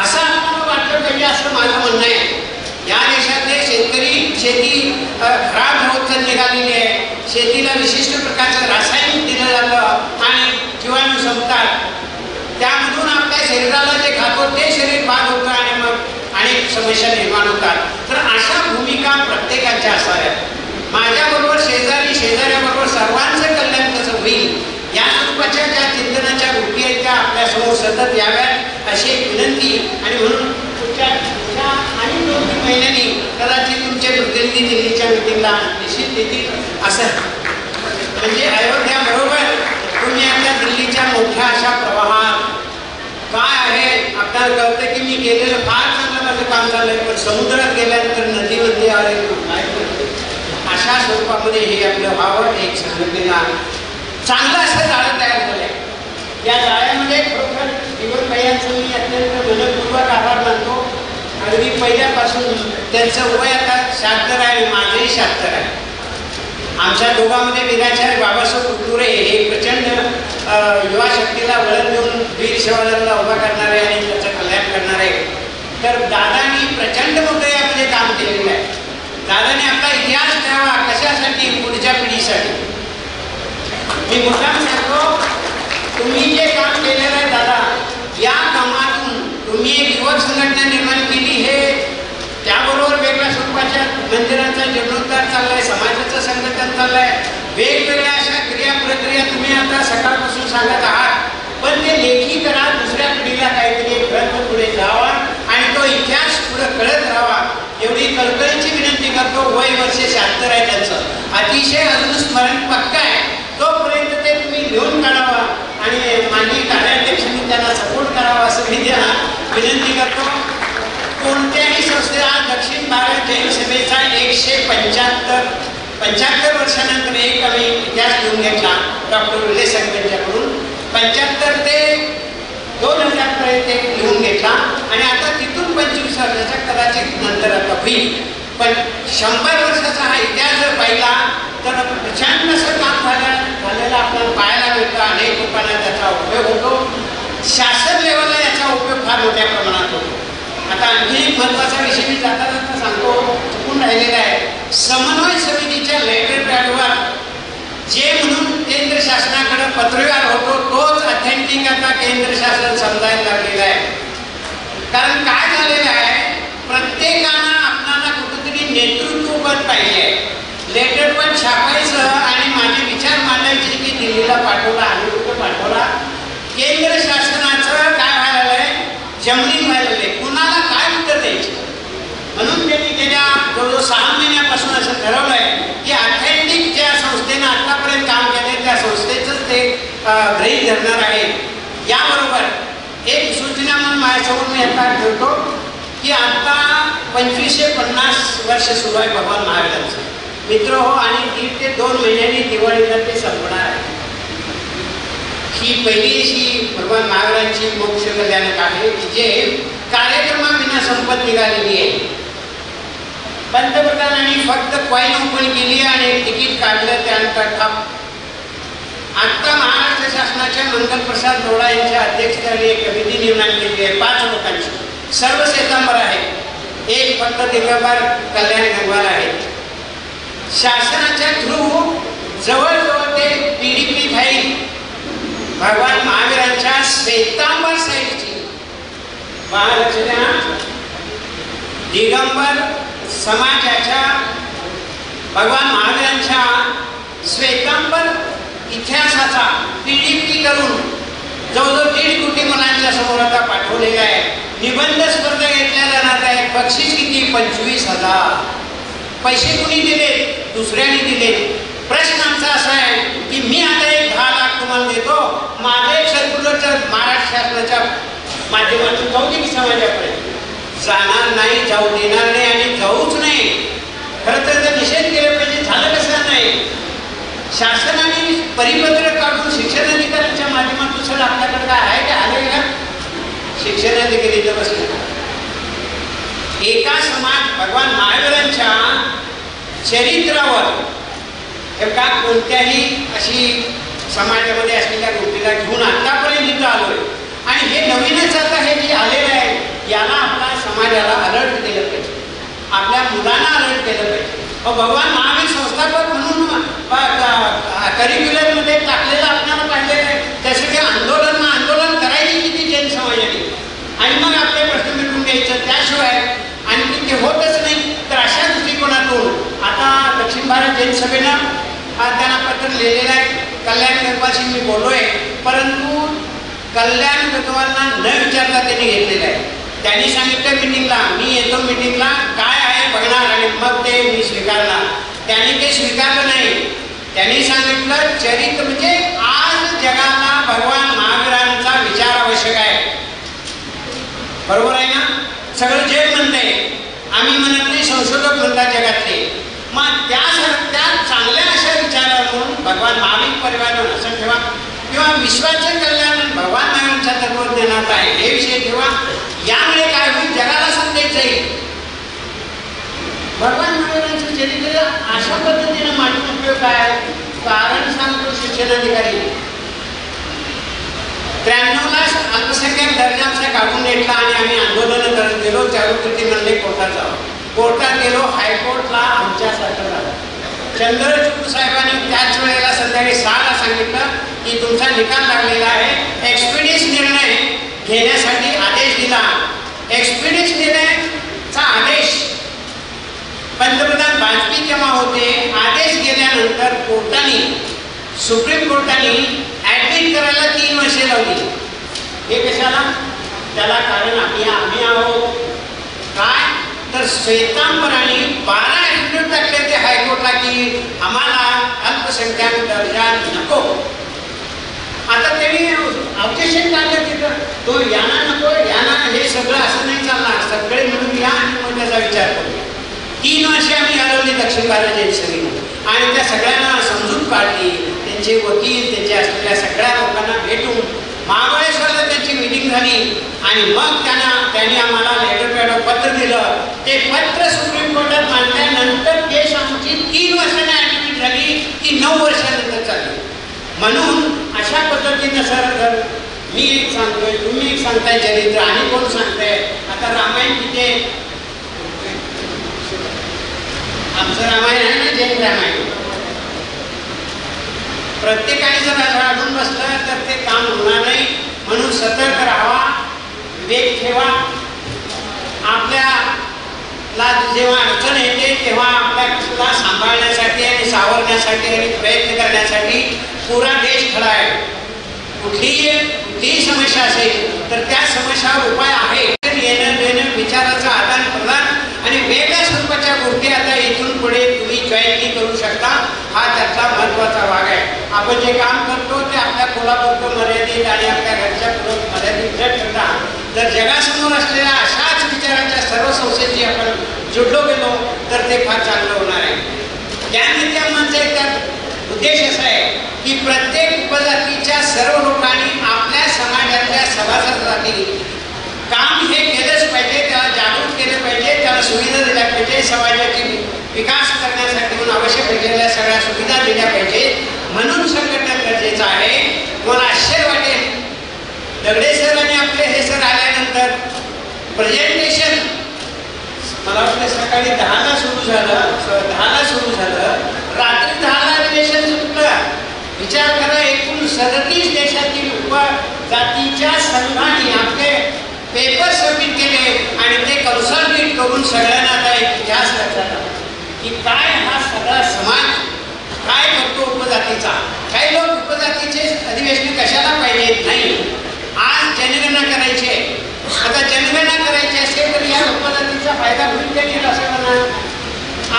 असं आपल्याला वाटलं पाहिजे असं माझं म्हणणं आहे. या देशातले शेतकरी शेती खराब होत निघालेली आहे. शेतीला विशिष्ट प्रकारचं रासायनिक दिलं जातं आणि जीवाणू संपतात. त्यामधून आपल्या शरीराला जे खातो ते शरीर बाद होतं आणि मग अनेक समस्या निर्माण होतात. तर अशा भूमिका प्रत्येकाच्या असाव्या. माझ्याबरोबर शेजाऱ्याबरोबर सर्वांचं कल्याण कसं होईल या स्वरूपाच्या ज्या चिंतनाच्या गोष्टी आहेत त्या आपल्यासमोर सतत याव्यात अशी एक विनंती. आणि म्हणून पुढच्या आणि 2-3 महिन्यांनी कदाचित तुमचे प्रतिनिधी दिल्लीच्या मीटिंगला निश्चित येतील असं. म्हणजे अयोध्याबरोबर तुम्ही आपल्या दिल्लीच्या मोठ्या अशा प्रवाहात काय आहे आपल्याला कळतं की मी केलेलं फार चांगलं माझं काम झालंय पण समुद्रात गेल्यानंतर नदीमध्ये आले काय अशा स्वरूपामध्ये हे आपलं व्हावं. एक संघटनेला चांगलं असं जाळं तयार झालंय. या जाळ्यामध्ये खरोखर जीवनबाईंचं मी अत्यंत मनपूर्वक आभार मानतो. अगदी पहिल्यापासून त्यांचं वय आता 76 आहे. माझंही 76 आहे. आमच्या दोघांमध्ये वीराचार्य बाबासाहेब कुटुरे हे प्रचंड युवा शक्तीला वळण देऊन वीर सेवादलला उभा करणारे आणि त्याचं कल्याण करणारे. तर दादांनी खंडमुद्रयामध्ये काम केलेलं आहे. दादाने आपला इतिहास ठेवा कशासाठी, पुढच्या पिढीसाठी. मी मुद्दाम सांगतो, तुम्ही जे काम केलेलं आहे दादा, या कामातून तुम्ही एक युवक संघटना निर्माण केली, हे त्याबरोबर वेगळ्या स्वरूपाच्या मंदिरांचा जीर्णोद्धार चाललाय, समाजाचं संघटन चाललंय, वेगवेगळ्या अशा क्रिया प्रक्रिया तुम्ही आता सकाळपासून सांगत आहात. पण ते लेखी करा, दुसऱ्या पिढीला काहीतरी ग्रंथ पुढे जावा आणि तो इतिहास पुढे कळत राहावा, एवढी कळकळीची विनंती करतो. वय वर्ष 76 आहे त्यांचं, अतिशय अजून स्मरण पक्का आहे. तोपर्यंत ते तुम्ही लिहून काढावा आणि माननीय कार्याध्यक्षांनी त्यांना सपोर्ट करावा असं मी त्यांना विनंती करतो. कोणत्याही संस्थेला दक्षिण भारत जैन सभेचा 175 वर्षानंतर एक आम्ही इतिहास लिहून घेतला डॉक्टर विले साहेब यांच्याकडून. 75 ते 2000 पर्यंत एक लिहून घेतला आणि आता तिथून 25 वर्षाचा कदाचित नंतर आता होईल. पण 100 वर्षाचा हा इतिहास जर पाहिला तर प्रचंड असं काम झालेलं आपल्याला पाहायला मिळतं. अनेक लोकांना त्याचा उपयोग होतो. शासन लेवलला याचा उपयोग फार मोठ्या प्रमाणात होतो. आता आणखी एक महत्त्वाचा विषय मी जाता जाता सांगतो, चुकून राहिलेला आहे. समन्वय समितीच्या लेटर पॅडवर जे म्हणून केंद्र शासनाकडे पत्रव्यवहार होतो तोच ऑथेंटिक आता केंद्र शासन समजायला लागलेलं आहे. कारण काय झालेलं आहे, प्रत्येकानं आपल्याला कुठेतरी नेतृत्वपद पाहिजे. लेटर पण छापायचं आणि माझे विचार मांडायचे की दिल्लीला पाठवला आणि कुठं पाठवला. केंद्र शासनाचं काय व्हायला आहे, जमलिंग व्हायला आहे. कुणाला काय उत्तर द्यायचे, म्हणून त्यांनी गेल्या जवळजवळ 6 महिन्यापासून असं ठरवलं आहे की ऑथेंटिक ज्या संस्थेनं आतापर्यंत काम केले त्या संस्थेचंच ते गृहीत धरणार आहे. याबरोबर एक सूचना म्हणून माझ्यासमोर मी आता ठेवतो की आता 2550 वर्ष सुरू आहे भगवान महावीरांचं. मित्र हो, आणि 1.5 ते 2 महिन्यांनी दिवाळीला ते संपणार आहे. ही पहिली अशी भगवान महावीरांची मोक्ष कल्याणक आहे की जे कार्यक्रमाविना संपत निघालेली आहे. पंतप्रधानांनी फक्त कॉईन ओपन केली आणि तिकीट काढलं, त्यानंतर ठप. आता महाराष्ट्र शासनाच्या मंगलप्रसाद लोढा यांच्या अध्यक्षतेखाली एक समिती निर्माण केली आहे 5 लोकांची. सर्व श्वेतांबर आहेत, एक फक्त दिगंबर कल्याण गंगवार आहेत. शासनाच्या थ्रू जवळजवळ ते PDP फाईल भगवान महावीरांच्या श्वेतांबर साईडची, महाराष्ट्राच्या दिगंबर समाजाच्या भगवान महावीरांच्या श्वेतांबर इतिहासाचा PDP करून जवळजवळ 1.5 कोटी मुलांच्या समोर आता पाठवलेला आहे. निबंध स्पर्धा घेतल्या जाणार आहे. बक्षीस किती, 25,000. पैसे कुणी दिले, दुसऱ्याने दिले. प्रश्न आमचा असा आहे की मी आता एक 10 लाख तुम्हाला देतो, माझं एक सर्क्युलर महाराष्ट्र शासनाच्या माध्यमातून जाऊ दे की समाजापर्यंत. जाणार नाही, जाऊ देणार नाही आणि जाऊच नाही. खरं तर त्याचा निषेध केला पाहिजे. झालं कसं नाही, शासनाने परिपत्र काढून शिक्षण अधिकाऱ्यांच्या माध्यमातून सर आपल्याकडे काय आहे का आले का, शिक्षण अधिकारी इथं बसले. एका समाज भगवान महावीरांच्या चरित्रावर का कोणत्याही अशी समाजामध्ये असलेल्या गोष्टीला घेऊन आतापर्यंत इथं आलोय आणि हे नवीनच आता हे जे आलेलं आहे याला आपला समाजाला अलर्ट केलं पाहिजे, आपल्या मुलांना अलर्ट केलं पाहिजे. भगवान महावीर संस्थापक म्हणून करिक्युलरमध्ये टाकलेलं आपल्याला पाहिजे आहे. त्यासाठी आंदोलन करायची किती जैन समाजाने आणि मग आपले प्रश्न मिटून घ्यायचं. त्याशिवाय आणखी ते होतच नाही. तर अशा दृष्टिकोनातून आता दक्षिण भारत जैन सभेनं त्यांना पत्र लिहिलेलं आहे. कल्याण गंगवाशी मी बोललोय, परंतु कल्याण गंगवांना न विचारता त्यांनी घेतलेलं आहे. त्यांनी सांगितलं मिटिंगला, मी येतो मिटिंगला, काय आहे बघणार आणि मग ते मी स्वीकारणार. त्यांनी ते स्वीकारलं नाही. त्यांनी सांगितलं चरित्र म्हणजे आज जगाला भगवान महावीरांचा विचार आवश्यक आहे. बरोबर आहे ना, सगळं जग म्हणतंय, आम्ही म्हणत नाही, संशोधक म्हणतात जगातले. मग त्या चांगल्या अशा विचारावरून भगवान महावीर परिवार असं ठेवा किंवा विश्वाचे कल्याण भगवान महावीरांच्या तत्वज्ञानात आहे हे विषय ठेवा. यामुळे काय होईल, जगाला संदेश जाईल. भगवान महावीरांचं चरित्र अशा पद्धतीनं मांडून उपयोग काय, कारण सांगतो शिक्षणाधिकारी 93ला अल्पसंख्याक दर्जा आमचा काढून घेतला आणि आम्ही आंदोलन करत गेलो. त्या होतं ते म्हणले कोर्टात जावं. कोर्टात गेलो, हायकोर्टला आमच्यासारखं झालं. चंद्रचूड साहेबांनी त्याच वेळेला संध्याकाळी 6ला सांगितलं की तुमचा निकाल लागलेला आहे. एक्सपिडियस निर्णय घेण्यासाठी आदेश दिला. एक्सपिडियस निर्णयचा आदेश पंतप्रधान वाजपेयी जेव्हा होते, आदेश गेल्यानंतर कोर्टाने, सुप्रीम कोर्टाने ॲडमिट करायला 3 वर्षे लावली. हे कशाला? त्याला कारण आम्ही आहोत. काय तर श्वेतांबरांनी 12 ॲफिडेव्हिट टाकले ते हायकोर्टला की आम्हाला अल्पसंख्याक दर्जा नको. आता त्यांनी ऑब्जेक्शन टाकलं तिथं, तो यांना नको, यांना हे सगळं असं नाही चालणार, सगळे मिळून या आणि मग त्याचा विचार करूया. 3 वर्षे आम्ही घालवली दक्षिण भारत जैन सभेने आणि त्या सगळ्यांना समजून काढली. त्यांचे वकील, त्यांचे असलेल्या सगळ्या लोकांना भेटून महाबळेश्वरला त्यांची मीटिंग झाली आणि मग त्यांनी आम्हाला लेटर पॅड पत्र दिलं. ते पत्र सुप्रीम कोर्टात मांडल्यानंतर केस आमची 3 वर्षांनी ॲडमिट झाली, ती 9 वर्षानंतर चालली. म्हणून अशा पद्धतीनं सर मी एक सांगतोय, तुम्ही एक सांगताय चरित्र आणि कोण सांगताय. आता रामायण तिथे आमचं रामायण आहे ना, जैन रामायण. प्रत्येकाने जर अडून बसलं तर ते काम होणार नाही. म्हणून सतर्क राहावा, विवेक ठेवा. आपल्याला जेव्हा अडचण येते तेव्हा आपल्याला सांभाळण्यासाठी आणि सावरण्यासाठी आणि प्रयत्न करण्यासाठी पुरा देश खडा आहे. कुठलीही समस्या असेल तर त्या समस्यावर उपाय आहे. येणं देणं, विचाराचं आदान प्रदान आणि वेगळ्या स्वरूपाच्या गोष्टी आता इथून पुढे तुम्ही जॉईनली करू शकता. हा त्यातला महत्त्वाचा भाग आहे. आपण जे काम करतो ते आपल्या कुलापुरतं मर्यादित आणि आपल्या घरच्या पुरत मर्यादित न ठेवता जर जगासमोर असलेल्या अशाच विचारांच्या सर्व संस्थेची आपण जुडलो गेलो तर ते फार चांगलं होणार आहे. ज्ञानविद्यामांचा एक त्यात उद्देश असा आहे की प्रत्येक उपजातीच्या सर्व लोकांनी आपल्या समाजातल्या सभासदांसाठी काम हे केलंच पाहिजे, त्याला जागरूक केलं पाहिजे, त्याला सुविधा दिल्या पाहिजे, समाजाची विकास करण्यासाठी म्हणून आवश्यक असलेल्या सगळ्या सुविधा दिल्या पाहिजे. म्हणून संघटन गरजेचं आहे. मला आश्चर्य वाटेल, दगडे सर आणि आपले हे सर आल्यानंतर प्रेझेंटेशन मला वाटतं सकाळी 10ला सुरू झालं, रात्री 10ला अधिवेशन सुटलं. विचार करा, एकूण 37 देशातील उपजातीच्या संघाने आपले पेपर सबमिट केले आणि ते कन्सॉलिडेट करून सगळ्यांना आता एक इतिहास लक्षात आला की काय हा सगळा समाज काय करतो उपजातीचा. काही लोक उपजातीचे अधिवेशन कशाला पाहिजे नाही. आज जनगणना करायची आहे. आता जनगणना करायची असेल तर या उपजातीचा फायदा होईल का नाही असं म्हणा.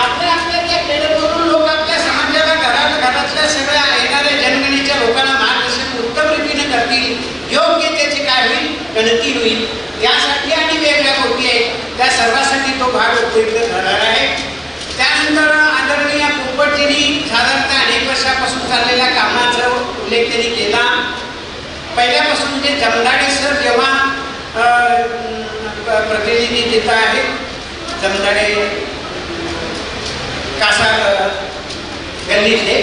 आपल्या त्या केंद्रावरून लोक आपल्या समाजाला घरातल्या सगळ्या येणाऱ्या जनगणनेच्या लोकांना मार्गदर्शन उत्तम रीतीने करतील. योग्य त्याची काय होईल, गणती होईल. यासाठी आणि वेगळ्या गोष्टी आहेत, त्या सर्वांसाठी तो भाग उपयुक्त ठरणार आहे. त्यानंतर आदरणीय पोपटजींनी साधारणतः अनेक वर्षापासून चाललेल्या कामाचा उल्लेख त्यांनी केला. पहिल्यापासून जे जमदाडे सर जेव्हा प्रतिनिधी देत आहेत, जमदाडे कासार गल्लीतले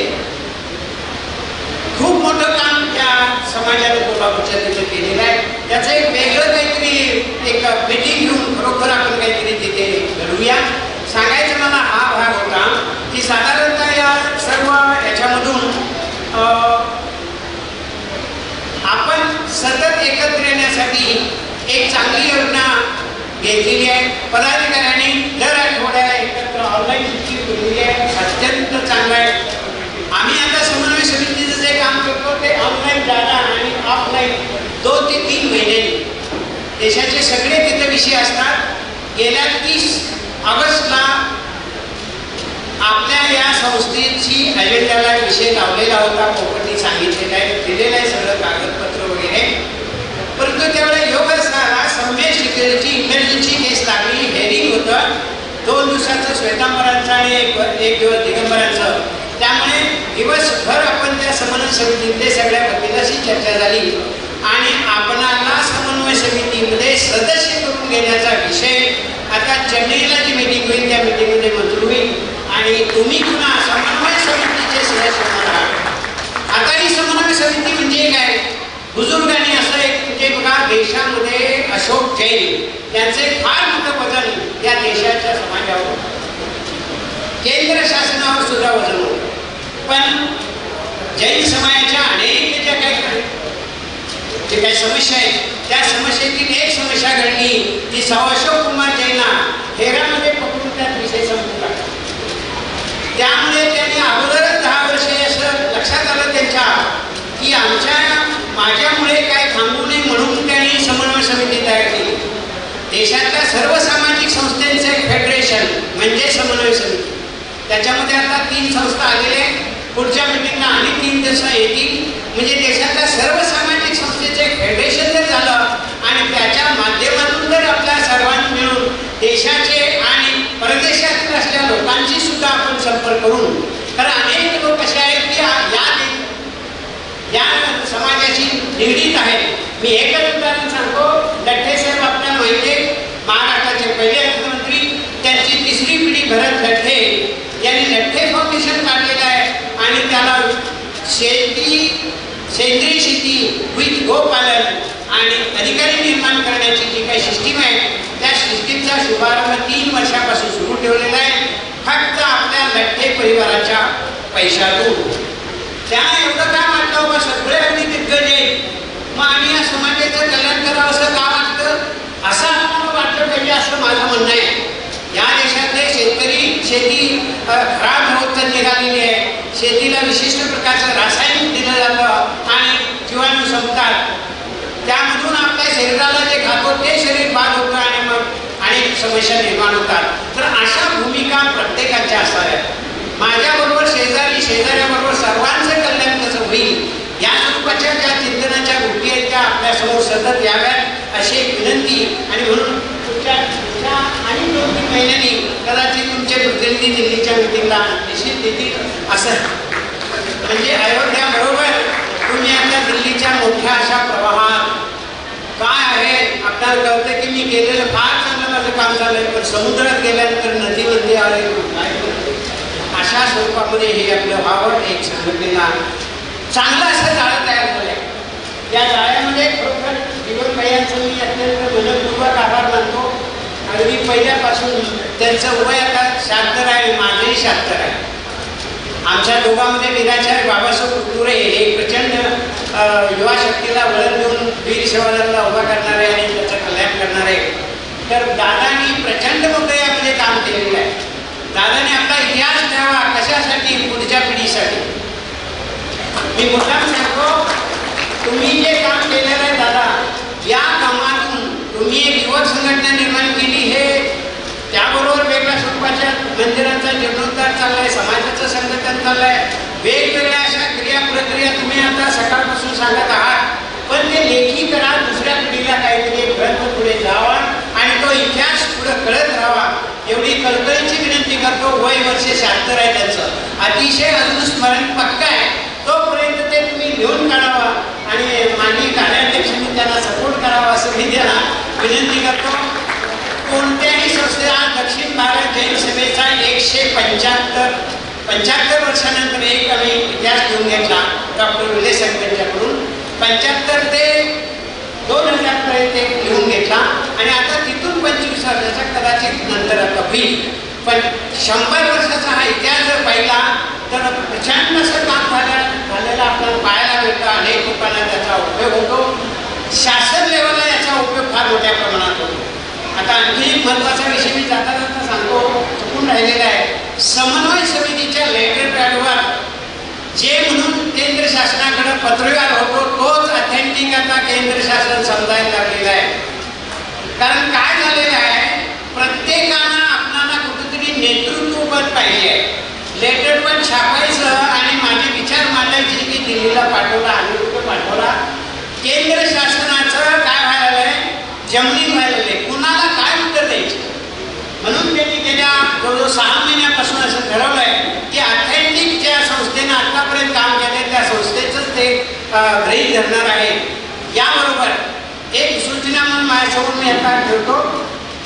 खूप मोठं काम या समाजाने कोल्हापूरच्या तिथे केलेलं आहे. त्याचं एक वेगळं काहीतरी एक मीटिंग घेऊन खरोखर आपण काहीतरी तिथे घडूया. सांगायचं मला हा भाग होता की साधारणतः या सर्व याच्यामधून आपण सतत एकत्र येण्यासाठी एक चांगली योजना घेतलेली आहे. पदाधिकाऱ्यांनी दर आठवड्याला एकत्र ऑनलाईन शिक्षण केलेली आहे. अत्यंत चांगलं आहे. आम्ही आता समन्वय समितीचं जे काम करतो ते ऑनलाईन जागा आणि ऑफलाईन 2 ते 3 महिन्यांनी देशाचे सगळे तिथे विषय असतात. गेल्या 30 ऑगस्टला आपल्या या संस्थेची अजेंड्याला विषय लावलेला होता. पोपटनी सांगितलेलं आहे, दिलेलं आहे सगळं कागदपत्र वगैरे. परंतु त्यावेळेला योग असणारा सम्मेश सिक्युरिटी इमर्जन्सी केस लागली. हेरिंग होतं 2 दिवसाचं श्वेतांबरांचं आणि एक दिवस दिगंबरांचं. त्यामुळे दिवसभर आपण त्या समन्वय समितीमध्ये सगळ्या वकिलाशी चर्चा झाली आणि आपणाला समन्वय समितीमध्ये सदस्य करून घेण्याचा विषय आता चेन्नईला जी मीटिंग होईल त्या मीटिंगमध्ये मंजूर होईल आणि तुम्ही पुन्हा समन्वय समितीचे सदस्य होणार. आता ही समन्वय समिती म्हणजे काय, बुजुर्गांनी असं एक म्हणजे बघा देशामध्ये अशोक जैन यांचे फार मोठं वजन देशाच्या समाजावर, केंद्र शासनावर सुद्धा वजन होतं. पण जैन समाजाच्या अनेक ज्या काही समस्या आहेत, त्या समस्येतील एक समस्या घडली ती अशोक कुमार जैनना हेरामध्ये पकडून त्यात विषय संपू लागला. त्यामुळे त्यांनी अगोदरच 10 वर्षे असं लक्षात आलं त्यांच्या की माझ्यामुळे काय थांबू नये, म्हणून त्यांनी समन्वय समिती तयार केली. देशातल्या सर्व सामाजिक संस्थांचं एक फेडरेशन म्हणजे समन्वय समिती. त्याच्यामध्ये आता 3 संस्था आलेल्या आहेत. पुढच्या मिटिंगला आणि 3 दिवस येतील. म्हणजे देशातल्या सर्व सामाजिक संस्थेचे एक फेडरेशन जर झालं आणि त्याच्या माध्यमातून जर आपल्या सर्वांनी मिळून देशाचे आणि परदेशातील असलेल्या लोकांशी सुद्धा आपण संपर्क करून, कारण अनेक लोक असे आहेत की या समाजाशी निगडीत आहेत. मी एकच उदाहरण सांगतो. लठ्ठे साहेब आपल्याला माहिती आहे, महाराष्ट्राचे पहिले अर्थमंत्री, त्यांची 3री पिढी भरत लठ्ठे यांनी लठ्ठे फाउंडेशन काढलेलं आहे आणि त्याला सेंद्रिय शेती विथ गोपालन आणि अधिकारी निर्माण करण्याची जी काही सिस्टीम आहे, त्या सिस्टीमचा शुभारंभ 3 वर्षापासून सुरू ठेवलेला आहे, फक्त आपल्या लठ्ठे परिवाराच्या पैशातून. त्यांना एवढं काय वाटलं बाबा सगळे अगदी दिग्गज आहेत, मग आम्ही या समाजाचं कल्याण करावं असं का वाटतं, असं आपल्याला वाटलं पाहिजे असं माझं म्हणणं आहे. या देशातले शेतकरी शेती खराब होत निघालेली आहे. शेतीला विशिष्ट प्रकारचं रासायनिक दिलं जातं आणि जीवाणू संपतात. त्यामधून आपल्या शरीराला जे खातो ते शरीर बाद होतं आणि मग अनेक समस्या निर्माण होतात. तर अशा भूमिका प्रत्येकाच्या असाव्या. माझ्याबरोबर शेजाऱ्याबरोबर सर्वांचं कल्याण कसं होईल या स्वरूपाच्या ज्या चिंतनाच्या गोष्टी आहेत त्या आपल्यासमोर सतत याव्यात अशी एक विनंती. आणि म्हणून पुढच्या आणि 2-3 महिन्यांनी कदाचित तुमचे प्रतिनिधी दिल्लीच्या मिटिंगला निश्चित देतील असं. म्हणजे अयोध्याबरोबर तुम्ही आता दिल्लीच्या मोठ्या अशा प्रवाहात काय आहे आपल्याला कळतं की मी केलेलं फार चांगलं माझं काम झालंय, पण समुद्रात गेल्यानंतर नदी आले काय अशा स्वरूपामध्ये हे आपलं व्हावं. एक संघटनेला चांगलं असं जाळं तयार झालं. या जाळ्यामध्ये खरोखर जीवन भैयांचं मी अत्यंत मनपूर्वक आभार मानतो. अगदी पहिल्यापासून त्यांचं वय आता 76 आहे, माझंही 76 आहे. आमच्या दोघांमध्ये वीराचार्य बाबासाहेब कुटुरे हे प्रचंड युवा शक्तीला वळण देऊन वीर सेवादळाला उभा करणारे आणि त्याचं कल्याण करणारे. तर दादांनी प्रचंड मोठं यामध्ये काम केलेलं आहे. दादाने आपला इतिहास ठेवा कशासाठी, पुढच्या पिढीसाठी. मी मुद्दाम सांगतो, तुम्ही जे काम केलेलं आहे दादा, या कामातून तुम्ही एक युवक संघटना निर्माण केली. हे त्याबरोबर वेगळ्या स्वरूपाच्या मंदिरांचा जीर्णोद्धार चाललाय, समाजाचं संघटन चाललंय, वेगवेगळ्या अशा क्रिया प्रक्रिया तुम्ही आता सकाळपासून सांगत आहात. पण ते लेखी करा, दुसऱ्या पिढीला काहीतरी ग्रंथ पुढे जावा आणि तो इतिहास पुढे कळत राहावा एवढी कळकळीची विनंती करतो. वय वर्ष 76 आहे त्यांचं, अतिशय अजून स्मरण पक्का आहे. तोपर्यंत ते तुम्ही लिहून काढावा आणि माननीय कार्याध्यक्षांनी त्यांना सपोर्ट करावा असं मी त्यांना विनंती करतो. कोणत्याही संस्थेला दक्षिण भारत जैन सभेचा 175 वर्षानंतर एक आम्ही इतिहास घेऊन घेतला डॉक्टर विजय साहेब यांच्याकडून. 75 ते 2000 पर्यंत एक लिहून घेतला आणि आता तिथून 25 वर्षाचा कदाचित नंतर आता होईल. पण 100 वर्षाचा हा इतिहास जर पाहिला तर प्रचंड असं काम झालेलं आपल्याला पाहायला मिळतं. अनेक लोकांना त्याचा उपयोग होतो. शासन लेवलला याचा उपयोग फार मोठ्या प्रमाणात होतो. आता आणखी एक महत्त्वाचा विषय मी जाता सांगतो, चुकून राहिलेला आहे. समन्वय समितीच्या लेटर पॅडवर जे म्हणून केंद्र शासनाकडे पत्रव्यवहार होतो तोच ऑथेंटिक आता केंद्र शासन समजायला लागलेलं आहे. कारण काय झालेलं आहे, प्रत्येकानं आपल्याला कुठेतरी नेतृत्वपद पाहिजे आहे. लेटर पण छापायचं आणि माझे विचार मांडायचे की दिल्लीला पाठवला आणि कुठं पाठवला. केंद्र शासनाचं काय व्हायला जमिनी व्हायला कुणाला काय उत्तर द्यायचं. म्हणून त्यांनी गेल्या जवळजवळ 6 महिन्यापासून असं ठरवलंय की ऑथेंटिक ज्या संस्थेनं आतापर्यंत काम केले त्या संस्थेचंच ते गृहीत धरणार आहे. याबरोबर एक सूचना म्हणून माझ्यासमोर मी आता ठेवतो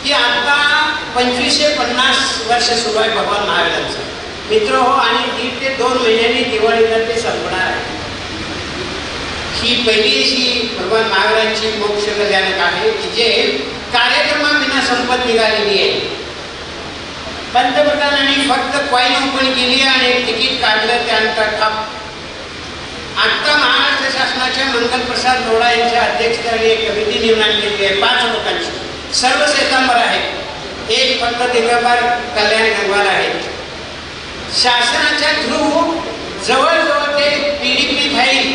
की आता 2550 वर्ष सुरू आहे भगवान महावीरांचं. मित्र हो, आणि 1.5 ते 2 महिन्यांनी दिवाळीला ते संपणार आहे. ही पहिली अशी भगवान महावीरांची मोक्ष कल्याणक आहे की जे कार्यक्रमाविना संपत निघालेली आहे. पंतप्रधानांनी फक्त कॉईन ओपन केली आणि एक तिकीट काढलं, त्यानंतर ठप. आता महाराष्ट्र शासनाच्या मंगलप्रसाद लोढा यांच्या अध्यक्षतेखाली एक कमिटी निर्माण केली आहे 5 लोकांची. सर्व श्वेतांबर आहेत, एक फक्त दिगंबर कल्याण गंगवाल आहेत. शासनाच्या थ्रू जवळजवळ ते PDP फाईल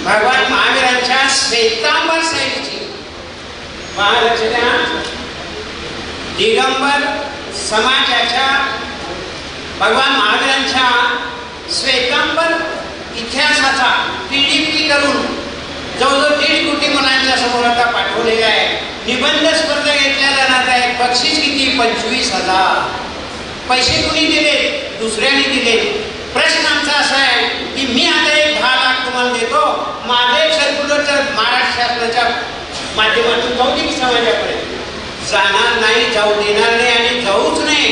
भगवान महावीरांच्या श्वेतांबर साहिबची महाराष्ट्राच्या दिगंबर समाजाच्या भगवान महावीरांच्या श्वेतांबर इतिहासाचा PDP करून जवळजवळ 1.5 कोटी मुलांच्या समोर आता पाठवलेला आहे. निबंध स्पर्धा घेतल्या जाणार आहे. बक्षीस किती? 25,000. पैसे कुणी दिले? दुसऱ्याने दिले. प्रश्न आमचा असा आहे की मी आता एक 10 लाख तुम्हाला देतो, माझे सर्क्युलर महाराष्ट्र शासनाच्या माध्यमातून जाऊ दे की समाजापर्यंत. जाणार नाही, जाऊ देणार नाही आणि जाऊच नाही.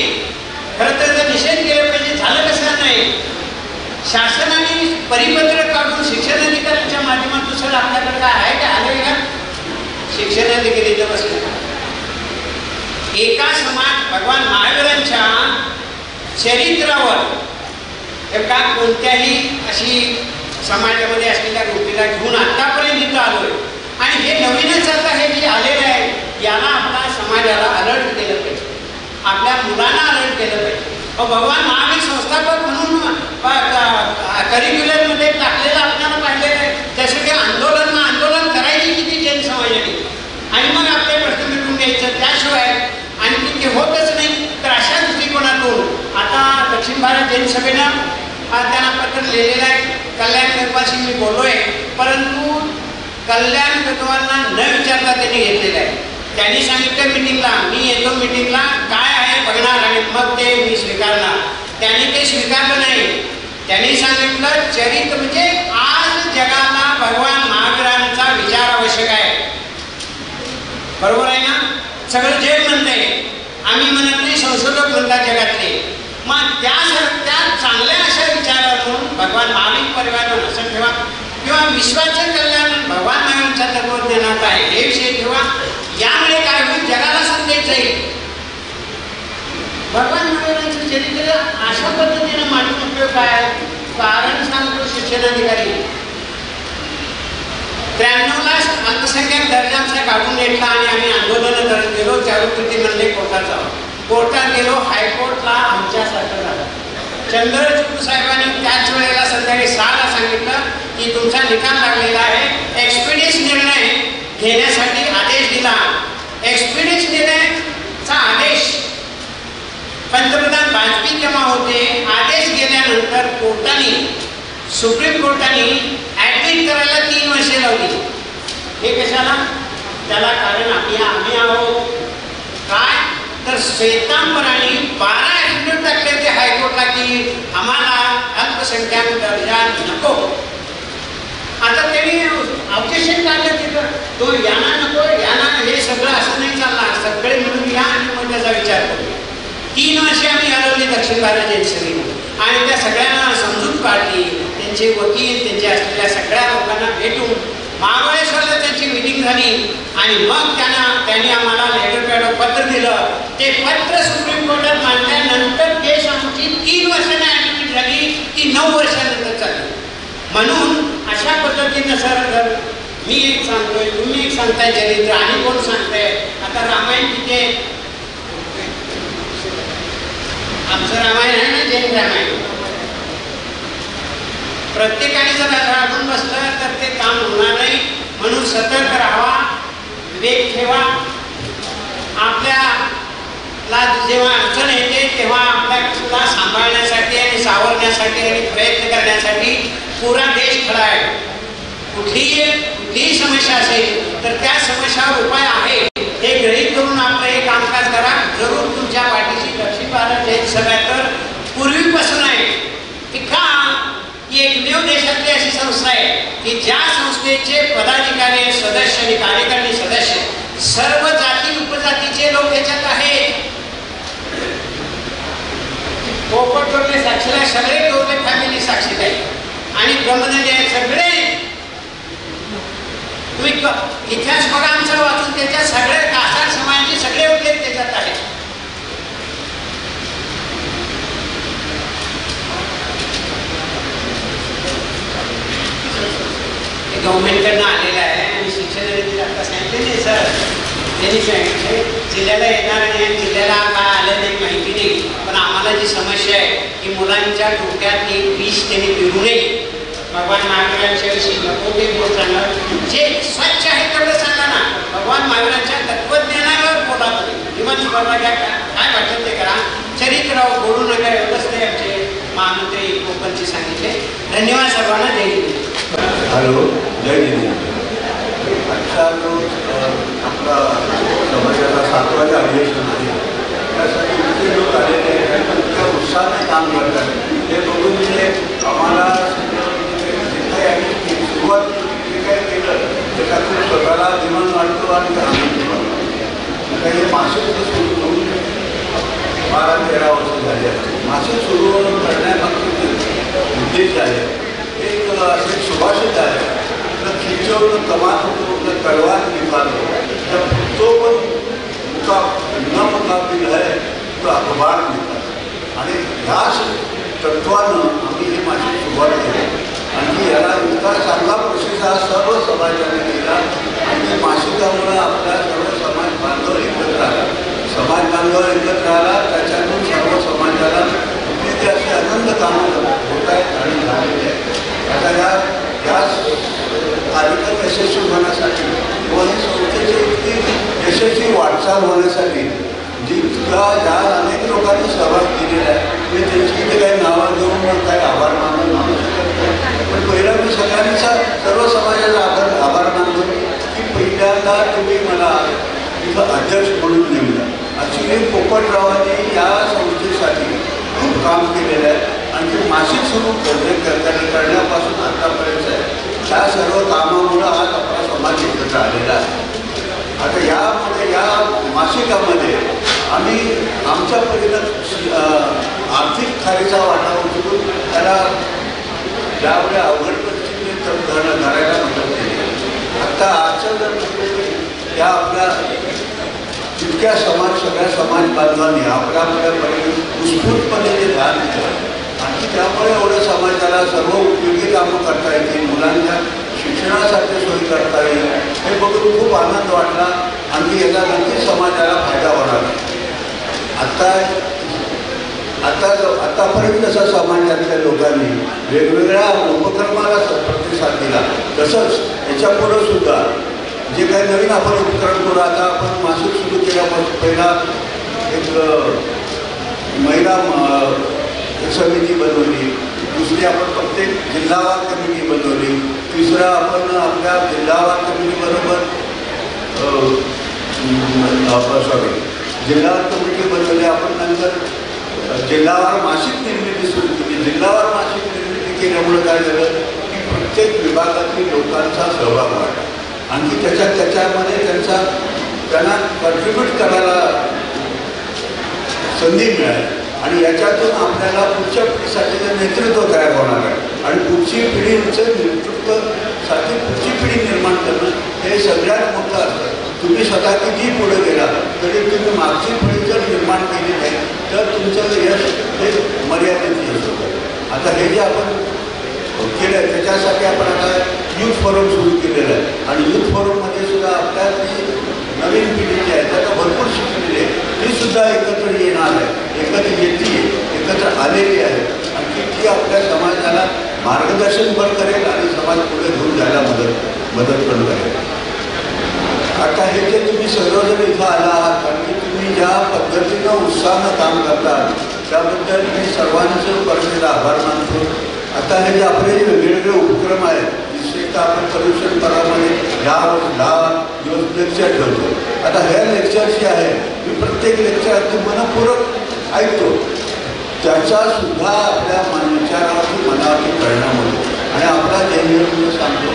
खरं तर जर निषेध केला पाहिजे. झालं कसं नाही, शासनाने परिपत्रक काढून शिक्षण अधिकाऱ्यांच्या माध्यमातून सर आपल्याकडे काय आहे का आलं का? शिक्षण अधिकारी इथं बसले. एका समाज भगवान महावीरांच्या चरित्रावर का कोणत्याही अशी समाजामध्ये असलेल्या गोष्टीला घेऊन आतापर्यंत इथं आलोय. आणि हे नवीनच आता हे जे आलेलं आहे याला आपला समाजाला अलर्ट केलं पाहिजे, आपल्या मुलांना अलर्ट केलं पाहिजे. भगवान महावीर संस्थापक म्हणून करिक्युलरमध्ये टाकलेलं आपल्याला पाहिलेलं आहे. त्यासाठी आंदोलन करायची किती जैन समाजाने आणि मग आपले प्रश्न मिटून घ्यायचं. त्याशिवाय आणखी ते होतच नाही. तर अशा दृष्टिकोनातून आता दक्षिण भारत जैन सभेनं त्यांना पत्र लिहिलेलं आहे. कल्याण गंगवालशी मी बोललोय, परंतु कल्याण गंगवालना न विचारता त्यांनी घेतलेलं आहे. त्यांनी सांगितलं मिटिंगला मी येतो, मिटिंगला काय आहे बघणार आणि मग ते मी स्वीकारणार. त्यांनी ते स्वीकारलं नाही. त्यांनी सांगितलं चरित्र म्हणजे आज जगाला भगवान महावीरांचा विचार आवश्यक आहे. बरोबर आहे ना? सगळं जग म्हणतंय, आम्ही म्हणत नाही, संशोधक म्हणतात जगातले. मग त्या चांगल्या अशा विचारातून भगवान महावीर परिवार असं ठेवा किंवा विश्वाचं कल्याण भगवान महावीरांच्या तत्वज्ञानात आहे हे विषय ठेवा. यामुळे काय होईल, जगाला संदेश जाईल. भगवान महावीरांचं चरित्र अशा पद्धतीने मांडून उपयोग काय? कारण सांगतो शिक्षणाधिकारी 93ला अल्पसंख्याक दर्जांचा काढून घेतला आणि आम्ही आंदोलन करत गेलो. जागृती म्हणले कोर्टात जाऊ. कोर्टात गेलो, हायकोर्टला आमच्यासारखं झालं. चंद्रचूड साहेबांनी त्याच वेळेला संध्याकाळी 6ला सांगितलं की तुमचा निकाल लागलेला आहे. एक्सपिडियस निर्णय घेण्यासाठी आदेश दिला. एक्सपिडियस निर्णयचा आदेश पंतप्रधान वाजपेयी जेव्हा होते, आदेश गेल्यानंतर कोर्टाने, सुप्रीम कोर्टाने ॲडमिट करायला 3 वर्षे लावली. हे कशाला? त्याला कारण आम्ही आहोत. काय तर श्वेतांबराने 12 ॲफिडेव्हिट टाकले होते हायकोर्टला की आम्हाला अल्पसंख्याक दर्जा नको. आता त्यांनी ऑब्जेक्शन काढलं तिथं, तो यांना नको, यांना हे सगळं असं नाही चालणार, सगळे मिळून या आणि मग त्याचा विचार करू. 3 वर्षे आम्ही घालवली दक्षिण भारत जैन सभेने आणि त्या सगळ्यांना समजून काढली. त्यांचे वकील, त्यांच्या असलेल्या सगळ्या लोकांना भेटून महाबळेश्वरला त्यांची मिटिंग झाली आणि मग त्यांनी आम्हाला लेटर पॅड पत्र दिलं. ते पत्र सुप्रीम कोर्टात मांडल्यानंतर केस आमची 3 वर्षांनी ॲडमिट झाली, ती 9 वर्षानंतर चालली. म्हणून अशा पद्धतीनं सर मी एक सांगतोय, तुम्ही एक सांगताय चरित्र आणि कोण सांगताय. आता रामायण तिथे आमचं रामायण आहे ना, जैन रामायण. प्रत्येकाने जर राखून बसलं तर ते काम होणार नाही. म्हणून सतर्क राहावा, विवेक ठेवा. आपल्याला जेव्हा अडचण येते तेव्हा आपल्याला सांभाळण्यासाठी आणि सावरण्यासाठी आणि प्रयत्न करण्यासाठी पुरा देश खडा आहे. कुठलीही समस्या असेल तर त्या समस्यावर उपाय आहे हे गृहीत करून आपलं हे कामकाज करा. जरूर तुमच्या पाठीशी दक्षिण भारत जैन सभा तर पूर्वीपासून आहे. की का? ही एकमेव देशातली अशी संस्था आहे की ज्या संस्थेचे पदाधिकारी, सदस्य आणि कार्यकारिणी सदस्य सर्व जाती उपजातीचे लोक याच्यात आहेत. पोपट टोरले साक्षीला सगळे टोरले फॅमिली साक्षीत आहे आणि ब्रह्मनदी आहेत सगळे. तुम्ही इतिहास बघा आमचा वाचून, त्याच्यात सगळे कासार समाजाचे सगळे उल्लेख त्याच्यात आहेत. गव्हर्नमेंटकडनं आलेला आहे आणि शिक्षण नीती आता सांगितले नाही सर, त्यांनी सांगितले जिल्ह्याला येणार नाही आणि जिल्ह्याला काय आलं नाही माहिती नाही, पण आम्हाला जी समस्या आहे की मुलांच्या डोक्यात एक विष त्यांनी फिरू नये. भगवान महावीरांच्या विषयी नको ते बोल सांगा, जे स्वच्छ आहे तेवढं सांगा ना. भगवान महावीरांच्या तत्वज्ञानावर बोला तुम्ही, विमान स्पर्धा घ्या, काय वाटतं ते करा, चरित्रावर बोलू नका, एवढंच ते आमचे महामंत्री कोकणचे सांगितले. धन्यवाद सर्वांना. जय हिंद. हॅलो, जय हिंद. आजचा जो आपला समाजाला 7वाचं अधिवेशन आहे त्यासाठी इतके लोक आलेले आहेत, इतक्या उत्साहाने काम करतात, हे बघून म्हणजे आम्हाला जे काही आम्ही सुरुवात जे काही केलं त्याच्यातून स्वतःला अभिमान वाटतो आणि आनंद वाटतो. आता हे मासिक सुरू होऊन 12-13 वर्ष झाले आहेत. मासिक सुरू करण्यामागचे उद्देश आहे, एक असे सुभाषित आहे, खिचवलं कमान होतो न तलवार निकालो, जब तो पण न मुकाबील आहे तो अखबार निकाल. आणि ह्याच तत्वानं आम्ही हे मासिक सुरुवात केली आणि याला इतका चांगला प्रतिसाद सर्व समाजाने दिला आणि मासिकामुळे आपला सर्व समाज बांधव एकत्र आला. समाज बांधव एकत्र आला, त्याच्यातून सर्व समाजाला विविध असे आनंद कामं होत आहेत आणि झालेले आहेत. आता या कार्यक्रम यशस्वी होण्यासाठी किंवा ही संस्थेची इतकी यशस्वी वाटचाल होण्यासाठी ज्या अनेक लोकांनी सहभाग केलेला आहे मी त्यांची इथे काही नावं घेऊन काही आभार मानू शकत नाही. पण पहिला मी सगळ्यांचा सर्व समाजाचा आभार मानतो की पहिल्यांदा तुम्ही मला इथं अध्यक्ष म्हणून नेमलं. ॲक्च्युली पोपटरावांनी या संस्थेसाठी खूप काम केलेलं आहे आणि ते मासिक सुरू करण्यापासून आतापर्यंत आहे. त्या सर्व कामामुळं आज आपला समाज एकत्र आलेला आहे. आता यामध्ये या मासिकामध्ये आम्ही आमच्या परीनं आर्थिक खारीचा वाटा उचलून त्याला ज्यावेळी अवघड परिस्थितीत धरायला मदत केली. आता आजचं जर म्हटलं या आपल्या इतक्या सगळ्या समाज बांधवांनी आपल्यापर्यंत उत्स्फूर्तपणे जे ध्यान दिलं आणि त्यामुळे एवढं समाजाला सर्व उपयोगी कामं करता येतील, मुलांच्या शिक्षणासाठी सोयी करता येईल, हे बघून खूप आनंद वाटला आणि याचा नक्कीच समाजाला फायदा होणार. आतापर्यंत जसं समाजातल्या लोकांनी वेगवेगळ्या उपक्रमाला प्रतिसाद दिला तसंच याच्यापुढं सुद्धा जे काही नवीन आपण उपक्रम करू. आता आपण मासिक सुरू केल्यापासून पहिला एक महिला समिती बनवली, दुसरी आपण प्रत्येक जिल्हावार कमिटी बनवली, तिसरा आपण आपल्या जिल्हावार कमिटीबरोबर जिल्हावार कमिटी बनवली. आपण नंतर जिल्हावार मासिक निर्मिती सुरू केली. जिल्हावार मासिक निर्मिती केल्यामुळे काय झालं की प्रत्येक विभागातील लोकांचा सहभाग वाढला. आणखी त्याच्यामध्ये त्यांना कॉन्ट्रीब्यूट करायला संधी मिळाली आणि याच्यातून आपल्याला पुढच्या पिढीसाठीचं नेतृत्व तयार होणार आहे आणि पुढची पिढीचं नेतृत्वासाठी पुढची पिढी निर्माण करणं हे सगळ्यात मोठं असतं. तुम्ही स्वतः किती पुढे गेला तरी तुम्ही मागची पिढी जर निर्माण केली नाही तर तुमचं यश हे मर्यादित यश होतं. आता हे जे आपण केलं आहे त्याच्यासाठी आपण आता यूथ फोरम सुरू केलेलं आहे आणि यूथ फोरममध्ये सुद्धा आपल्या जी नवीन पिढी जी आहे त्याला भरपूर शिकलेली आहे ती सुद्धा एकत्र येणार आहे, एकत्र येते, एकत्र आलेली आहे आणि ती आपल्या समाजाला मार्गदर्शन पण करेल आणि समाज पुढे घेऊन जायला मदत पण करेल. आता हे जे तुम्ही सर्वजण इथं आला आहात आणि तुम्ही ज्या पद्धतीनं उत्साहानं काम करतात त्याबद्दल मी सर्वांचं परत आभार मानतो. आता हे जे आपले वेगवेगळे उपक्रम आहेत विशेषतः आपण प्रदूषण करामध्ये 10 दिवस लेक्चर ठेवतो. आता ह्या लेक्चर जे आहे मी प्रत्येक लेक्चर अगदी मनपूर्वक ऐकतो. त्याचासुद्धा आपल्या विचारावरती मनावरती परिणाम होतो आणि आपला जैन सांगतो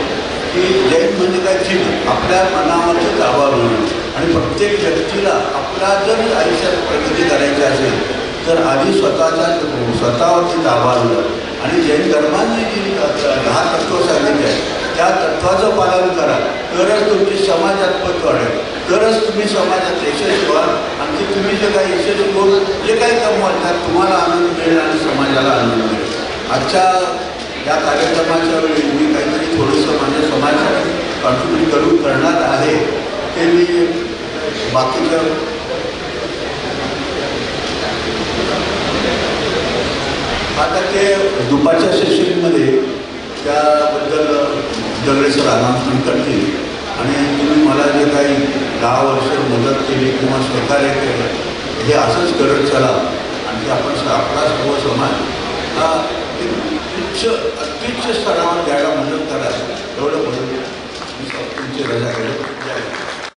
की जैन म्हणजे काय चिन्ह आपल्या मनावरती ताबा होणं आणि प्रत्येक व्यक्तीला आपला जर आयुष्यात प्रगती करायची असेल तर आधी स्वतःवरती ताबा आणलं आणि जैन धर्माने जी 10 तत्त्व सांगितली आहे त्या तत्त्वाचं पालन करा तरच तुमची समाजात पत वाढेल, तरच तुम्ही समाजात यशस्वी व्हाल आणि तुम्ही जे काही यशस्वी होऊन जे काही कमवाल त्यात तुम्हाला आनंद मिळेल आणि समाजाला आनंद मिळेल. आजच्या या कार्यक्रमाच्या वेळी मी काहीतरी थोडंसं माझ्या समाजासाठी कॉन्ट्रीब्यूट करणार आहे ते मी बाकीचं आता ते दुपारच्या सेशनमध्ये त्याबद्दल दगडे सर अनाउन्समेंट करतील आणि तुम्ही मला जे काही 10 वर्ष मदत केली किंवा सहकार्य केलं हे असंच करत चला आणि आपण आपला सर्व समाज हा अत्युच्च स्तरावर द्यायला मदत करा एवढं म्हणून तुमची रजा केलं.